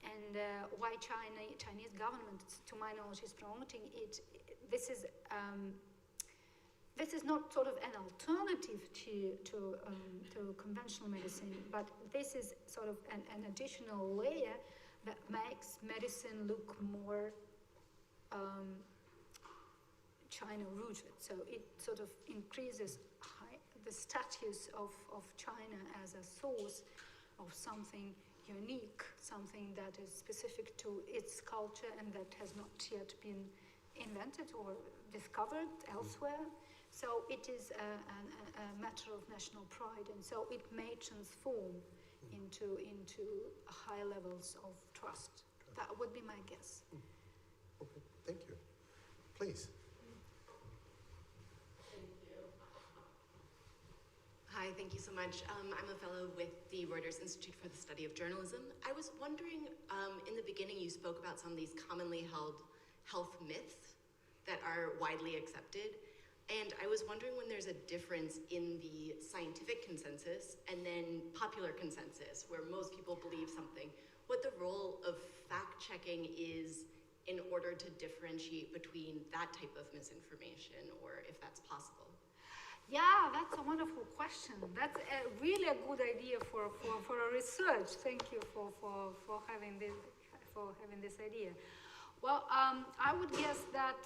S2: And why Chinese government, to my knowledge, is promoting it, this is not sort of an alternative to conventional medicine, but this is sort of an additional layer that makes medicine look more China-rooted. So it sort of increases the status of China as a source of something unique, something that is specific to its culture and that has not yet been invented or discovered elsewhere. So it is a matter of national pride, and so it may transform into high levels of trust. That would be my guess.
S1: Okay, thank you. Please.
S8: Hi, thank you so much. I'm a fellow with the Reuters Institute for the Study of Journalism. I was wondering, in the beginning you spoke about some of these commonly held health myths that are widely accepted. And I was wondering when there's a difference in the scientific consensus and then popular consensus, where most people believe something, what the role of fact-checking is in order to differentiate between that type of misinformation, or if that's possible.
S2: Yeah, that's a wonderful question. That's really a good idea for a research. Thank you for having this idea. Well, I would guess that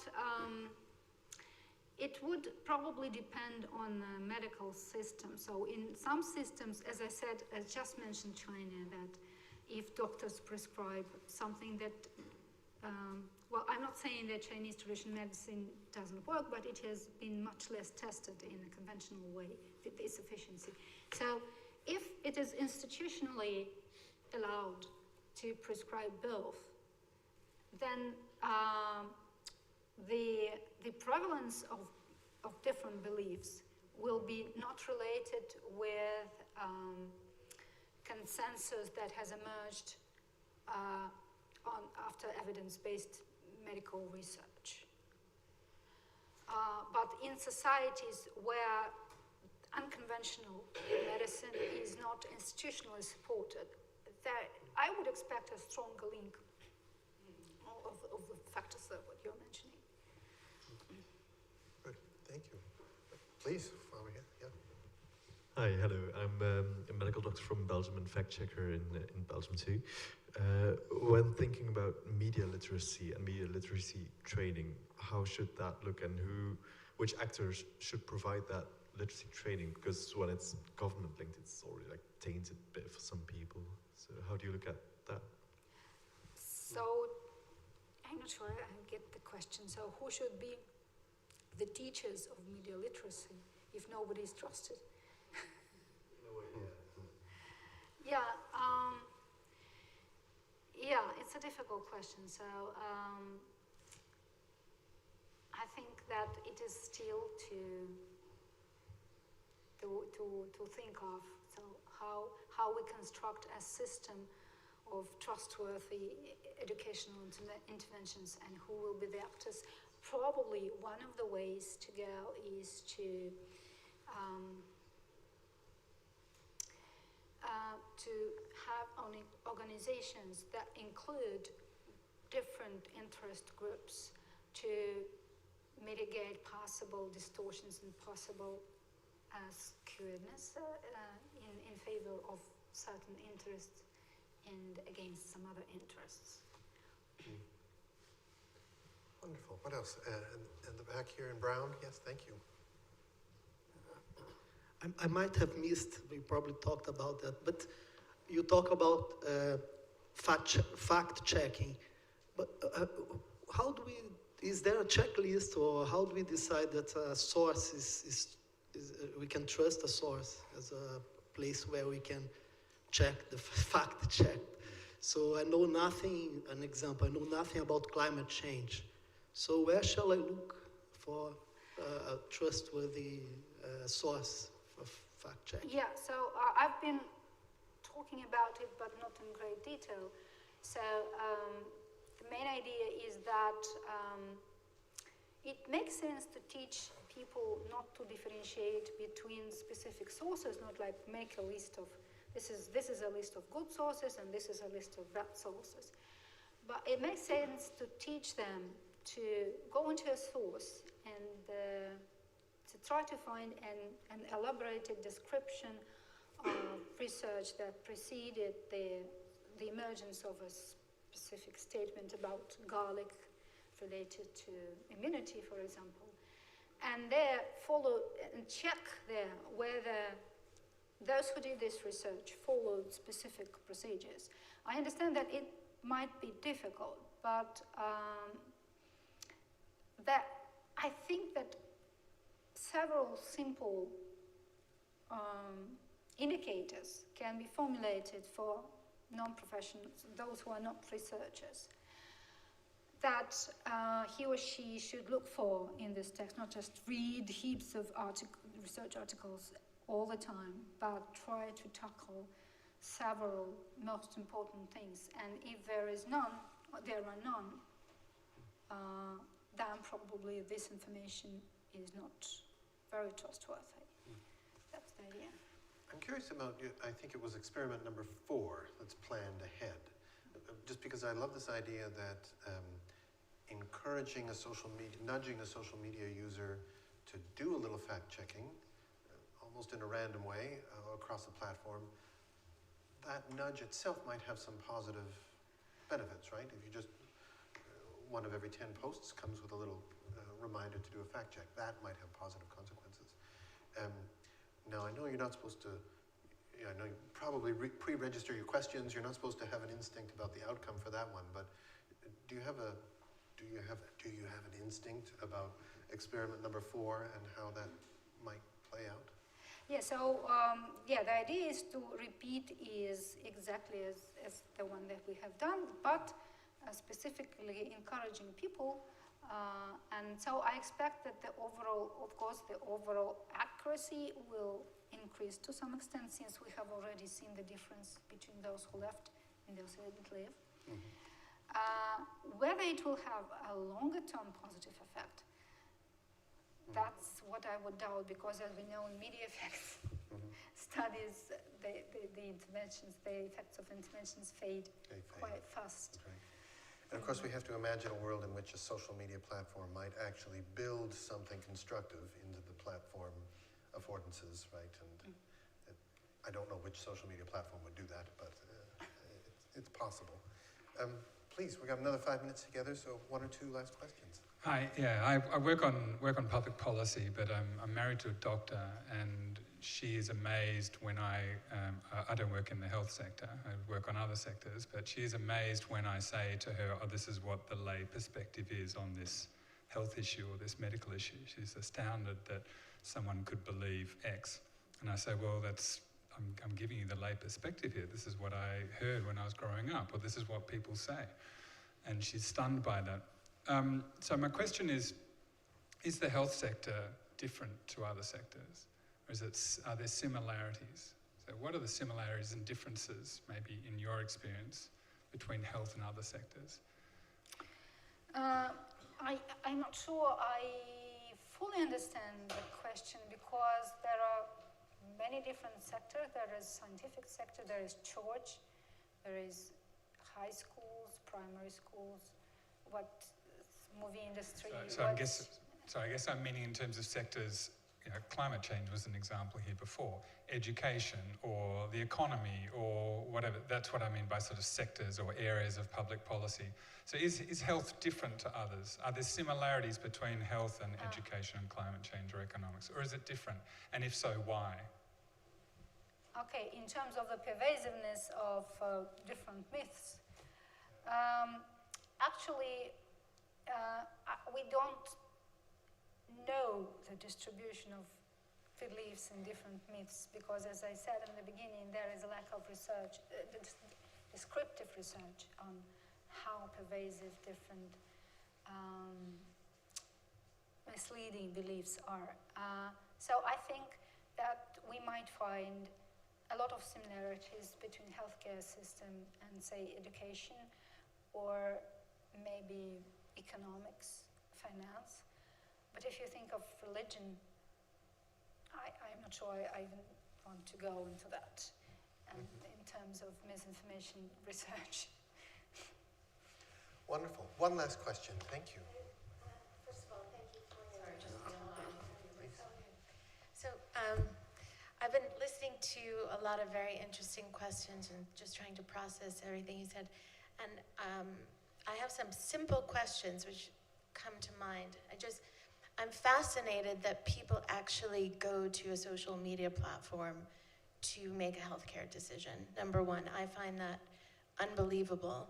S2: it would probably depend on the medical system. So in some systems, as I said, I just mentioned China, that if doctors prescribe something that well, I'm not saying that Chinese traditional medicine doesn't work, but it has been much less tested in a conventional way, its efficiency. So if it is institutionally allowed to prescribe both, then the prevalence of different beliefs will be not related with consensus that has emerged after evidence-based medical research. But in societies where unconventional medicine is not institutionally supported, I would expect a stronger link of the factors that what you're mentioning.
S1: Good, thank you. Please, over here, yeah.
S9: Hi, hello. I'm a medical doctor from Belgium and fact checker in Belgium too. When thinking about media literacy and media literacy training, how should that look, and which actors should provide that literacy training? Because when it's government linked, it's already like tainted a bit for some people. So how do you look at that?
S10: So I'm not sure I get the question. So who should be the teachers of media literacy if nobody is trusted? Yeah, it's a difficult question. So I think that it is still to think of. So how we construct a system of trustworthy educational interventions and who will be the actors. Probably one of the ways to go is to have organizations that include different interest groups to mitigate possible distortions and possible skewedness in favor of certain interests and against some other interests.
S1: Wonderful. What else? In the back here in brown? Yes, thank you.
S11: I might have missed, we probably talked about that, but you talk about fact checking. But how do we, is there a checklist, or how do we decide that a source is we can trust a source as a place where we can check the fact check? So I know nothing, an example, I know nothing about climate change. So where shall I look for a trustworthy source for fact check?
S2: Yeah, so I've been talking about it, but not in great detail. So the main idea is that it makes sense to teach people not to differentiate between specific sources, not like make a list of, this is a list of good sources and this is a list of bad sources. But it makes sense to teach them to go into a source and to try to find an elaborated description of research that preceded the emergence of a specific statement about garlic related to immunity, for example. And there follow and check there whether those who did this research followed specific procedures. I understand that it might be difficult, but that I think that several simple indicators can be formulated for non-professionals, those who are not researchers, that he or she should look for in this text, not just read heaps of research articles all the time, but try to tackle several most important things. And if there are none, then probably this information is not very trustworthy. That's the idea.
S1: I'm curious about, I think it was experiment number 4 that's planned ahead. Just because I love this idea that encouraging nudging a social media user to do a little fact checking, almost in a random way across the platform, that nudge itself might have some positive benefits, right? If you just, one of every 10 posts comes with a little reminder to do a fact check, that might have positive consequences. Now, I know you're not supposed to, I know you probably pre-register your questions, you're not supposed to have an instinct about the outcome for that one, but do you have an instinct about experiment number 4 and how that might play out?
S2: Yeah, so the idea is to repeat is exactly as the one that we have done, but specifically encouraging people. And so I expect that the overall accuracy will increase to some extent, since we have already seen the difference between those who left and those who didn't leave. Whether it will have a longer-term positive effect, that's what I would doubt, because as we know in media effects studies, the effects of interventions fade quite fast.
S1: Right. And of course, we have to imagine a world in which a social media platform might actually build something constructive into the platform affordances, right? And I don't know which social media platform would do that, but it's possible. Please, we got another 5 minutes together, so one or two last questions.
S12: Hi, yeah, I work on public policy, but I'm married to a doctor, and she is amazed when I don't work in the health sector, I work on other sectors, but she is amazed when I say to her, oh, this is what the lay perspective is on this health issue or this medical issue. She's astounded that someone could believe X. And I say, well, I'm giving you the lay perspective here. This is what I heard when I was growing up, or this is what people say. And she's stunned by that. So my question is the health sector different to other sectors? Or are there similarities? So what are the similarities and differences, maybe in your experience, between health and other sectors?
S10: I'm not sure I fully understand the question, because there are many different sectors. There is scientific sector, there is church, there is high schools, primary schools, what movie industry.
S12: So I guess I'm meaning in terms of sectors. Climate change was an example here before. Education or the economy or whatever. That's what I mean by sort of sectors or areas of public policy. So is health different to others? Are there similarities between health and education and climate change or economics? Or is it different? And if so, why?
S10: Okay, in terms of the pervasiveness of different myths, actually, we don't know the distribution of beliefs in different myths, because, as I said in the beginning, there is a lack of research, descriptive research on how pervasive different misleading beliefs are. So I think that we might find a lot of similarities between healthcare system and, say, education, or maybe economics, finance. But if you think of religion, I'm not sure I even want to go into that in terms of misinformation research.
S1: Wonderful. One last question. Thank you.
S13: First of all, thank you for your... So, I've been listening to a lot of very interesting questions and just trying to process everything you said. And I have some simple questions which come to mind. I'm fascinated that people actually go to a social media platform to make a healthcare decision. Number one, I find that unbelievable.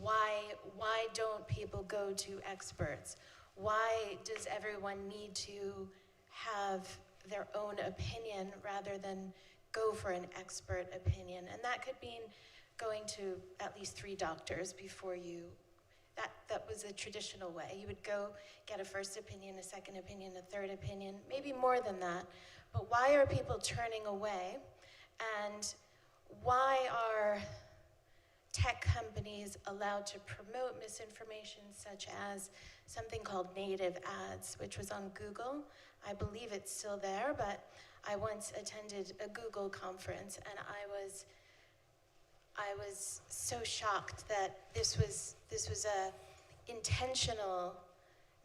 S13: Why don't people go to experts? Why does everyone need to have their own opinion rather than go for an expert opinion? And that could mean going to at least 3 doctors before you. That was a traditional way. You would go get a first opinion, a second opinion, a third opinion, maybe more than that. But why are people turning away? And why are tech companies allowed to promote misinformation, such as something called native ads, which was on Google? I believe it's still there, but I once attended a Google conference, and I was so shocked that this was a intentional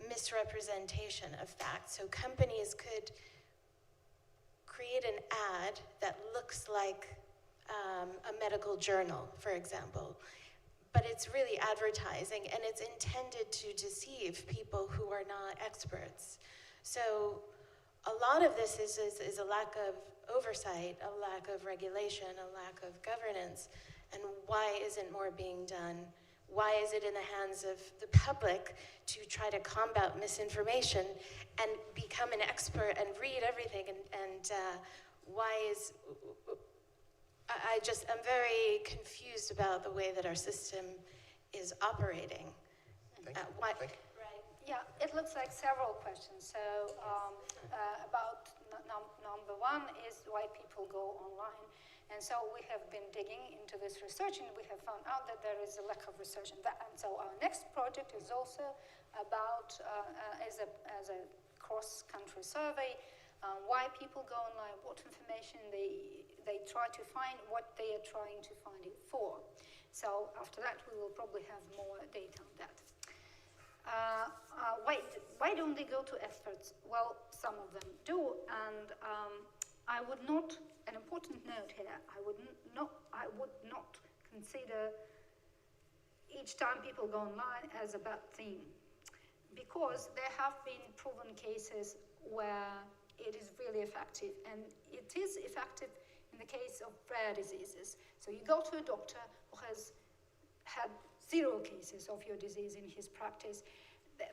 S13: misrepresentation of facts. So companies could create an ad that looks like a medical journal, for example, but it's really advertising, and it's intended to deceive people who are not experts. So a lot of this is a lack of oversight, a lack of regulation, a lack of governance. And why isn't more being done? Why is it in the hands of the public to try to combat misinformation and become an expert and read everything? And why is... I'm very confused about the way that our system is operating.
S1: Thank you.
S10: Right. Yeah, it looks like several questions. So about number one is why people go online. And so we have been digging into this research, and we have found out that there is a lack of research in that. And so our next project is also about, as a cross-country survey, why people go online, what information they try to find, what they are trying to find it for. So after that, we will probably have more data on that. Why don't they go to experts? Well, some of them do, and I would not, an important note here, I would not consider each time people go online as a bad thing, because there have been proven cases where it is really effective, and it is effective in the case of rare diseases. So you go to a doctor who has had 0 cases of your disease in his practice.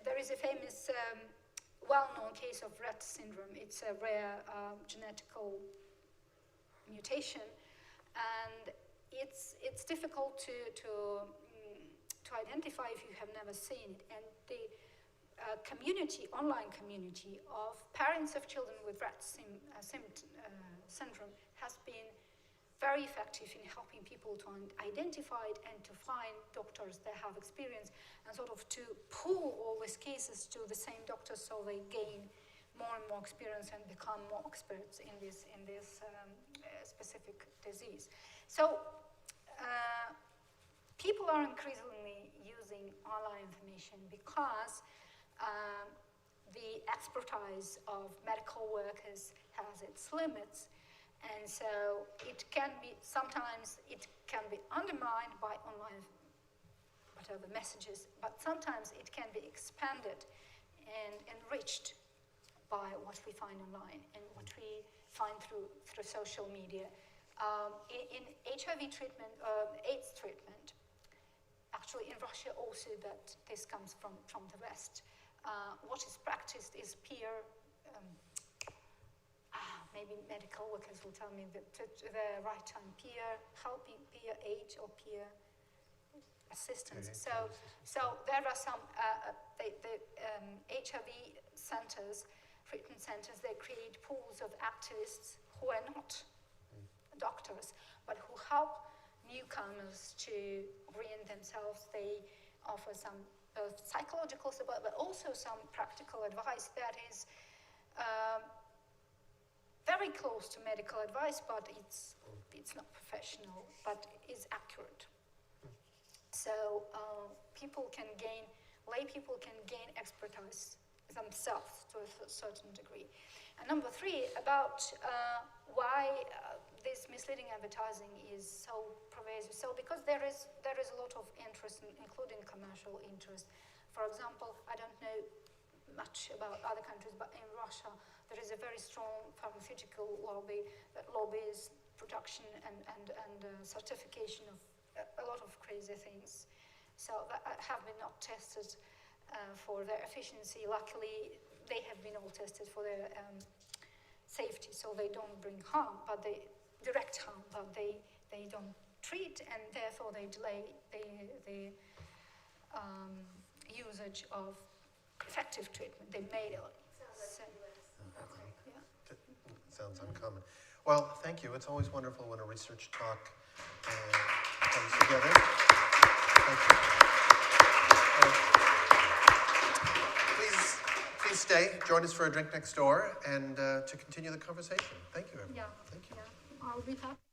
S10: There is a famous, well-known case of Rett syndrome. It's a rare genetical mutation, and it's difficult to identify if you have never seen it. And the online community of parents of children with Rett syndrome has been very effective in helping people to identify it and to find doctors that have experience, and sort of to pool all these cases to the same doctors, so they gain more and more experience and become more experts in this specific disease. So people are increasingly using online information because the expertise of medical workers has its limits. And so sometimes it can be undermined by online whatever messages, but sometimes it can be expanded and enriched by what we find online and what we find through social media. In HIV treatment, AIDS treatment, actually in Russia also, but this comes from the West. What is practiced is peer, maybe medical workers will tell me the right term, peer helping, peer aid, or peer assistance. So there are some HIV centers, treatment centers, they create pools of activists who are not doctors, but who help newcomers to orient themselves. They offer some psychological support, but also some practical advice that is very close to medical advice, but it's not professional, but is accurate. So lay people can gain expertise themselves to a certain degree. And number 3, about why this misleading advertising is so pervasive. So because there is a lot of interest, including commercial interest. For example, I don't know much about other countries, but in Russia, there is a very strong pharmaceutical lobby that lobbies production and certification of a lot of crazy things. So that have been not tested for their efficiency. Luckily, they have been all tested for their safety, so they don't bring harm, but they direct harm, but they don't treat, and therefore they delay the usage of effective treatment. They made it.
S1: Sounds uncommon. Well, thank you. It's always wonderful when a research talk comes together. Thank you. Please stay. Join us for a drink next door and to continue the conversation. Thank you, everyone.
S10: Yeah.
S1: Thank you.
S10: Yeah. I'll be happy.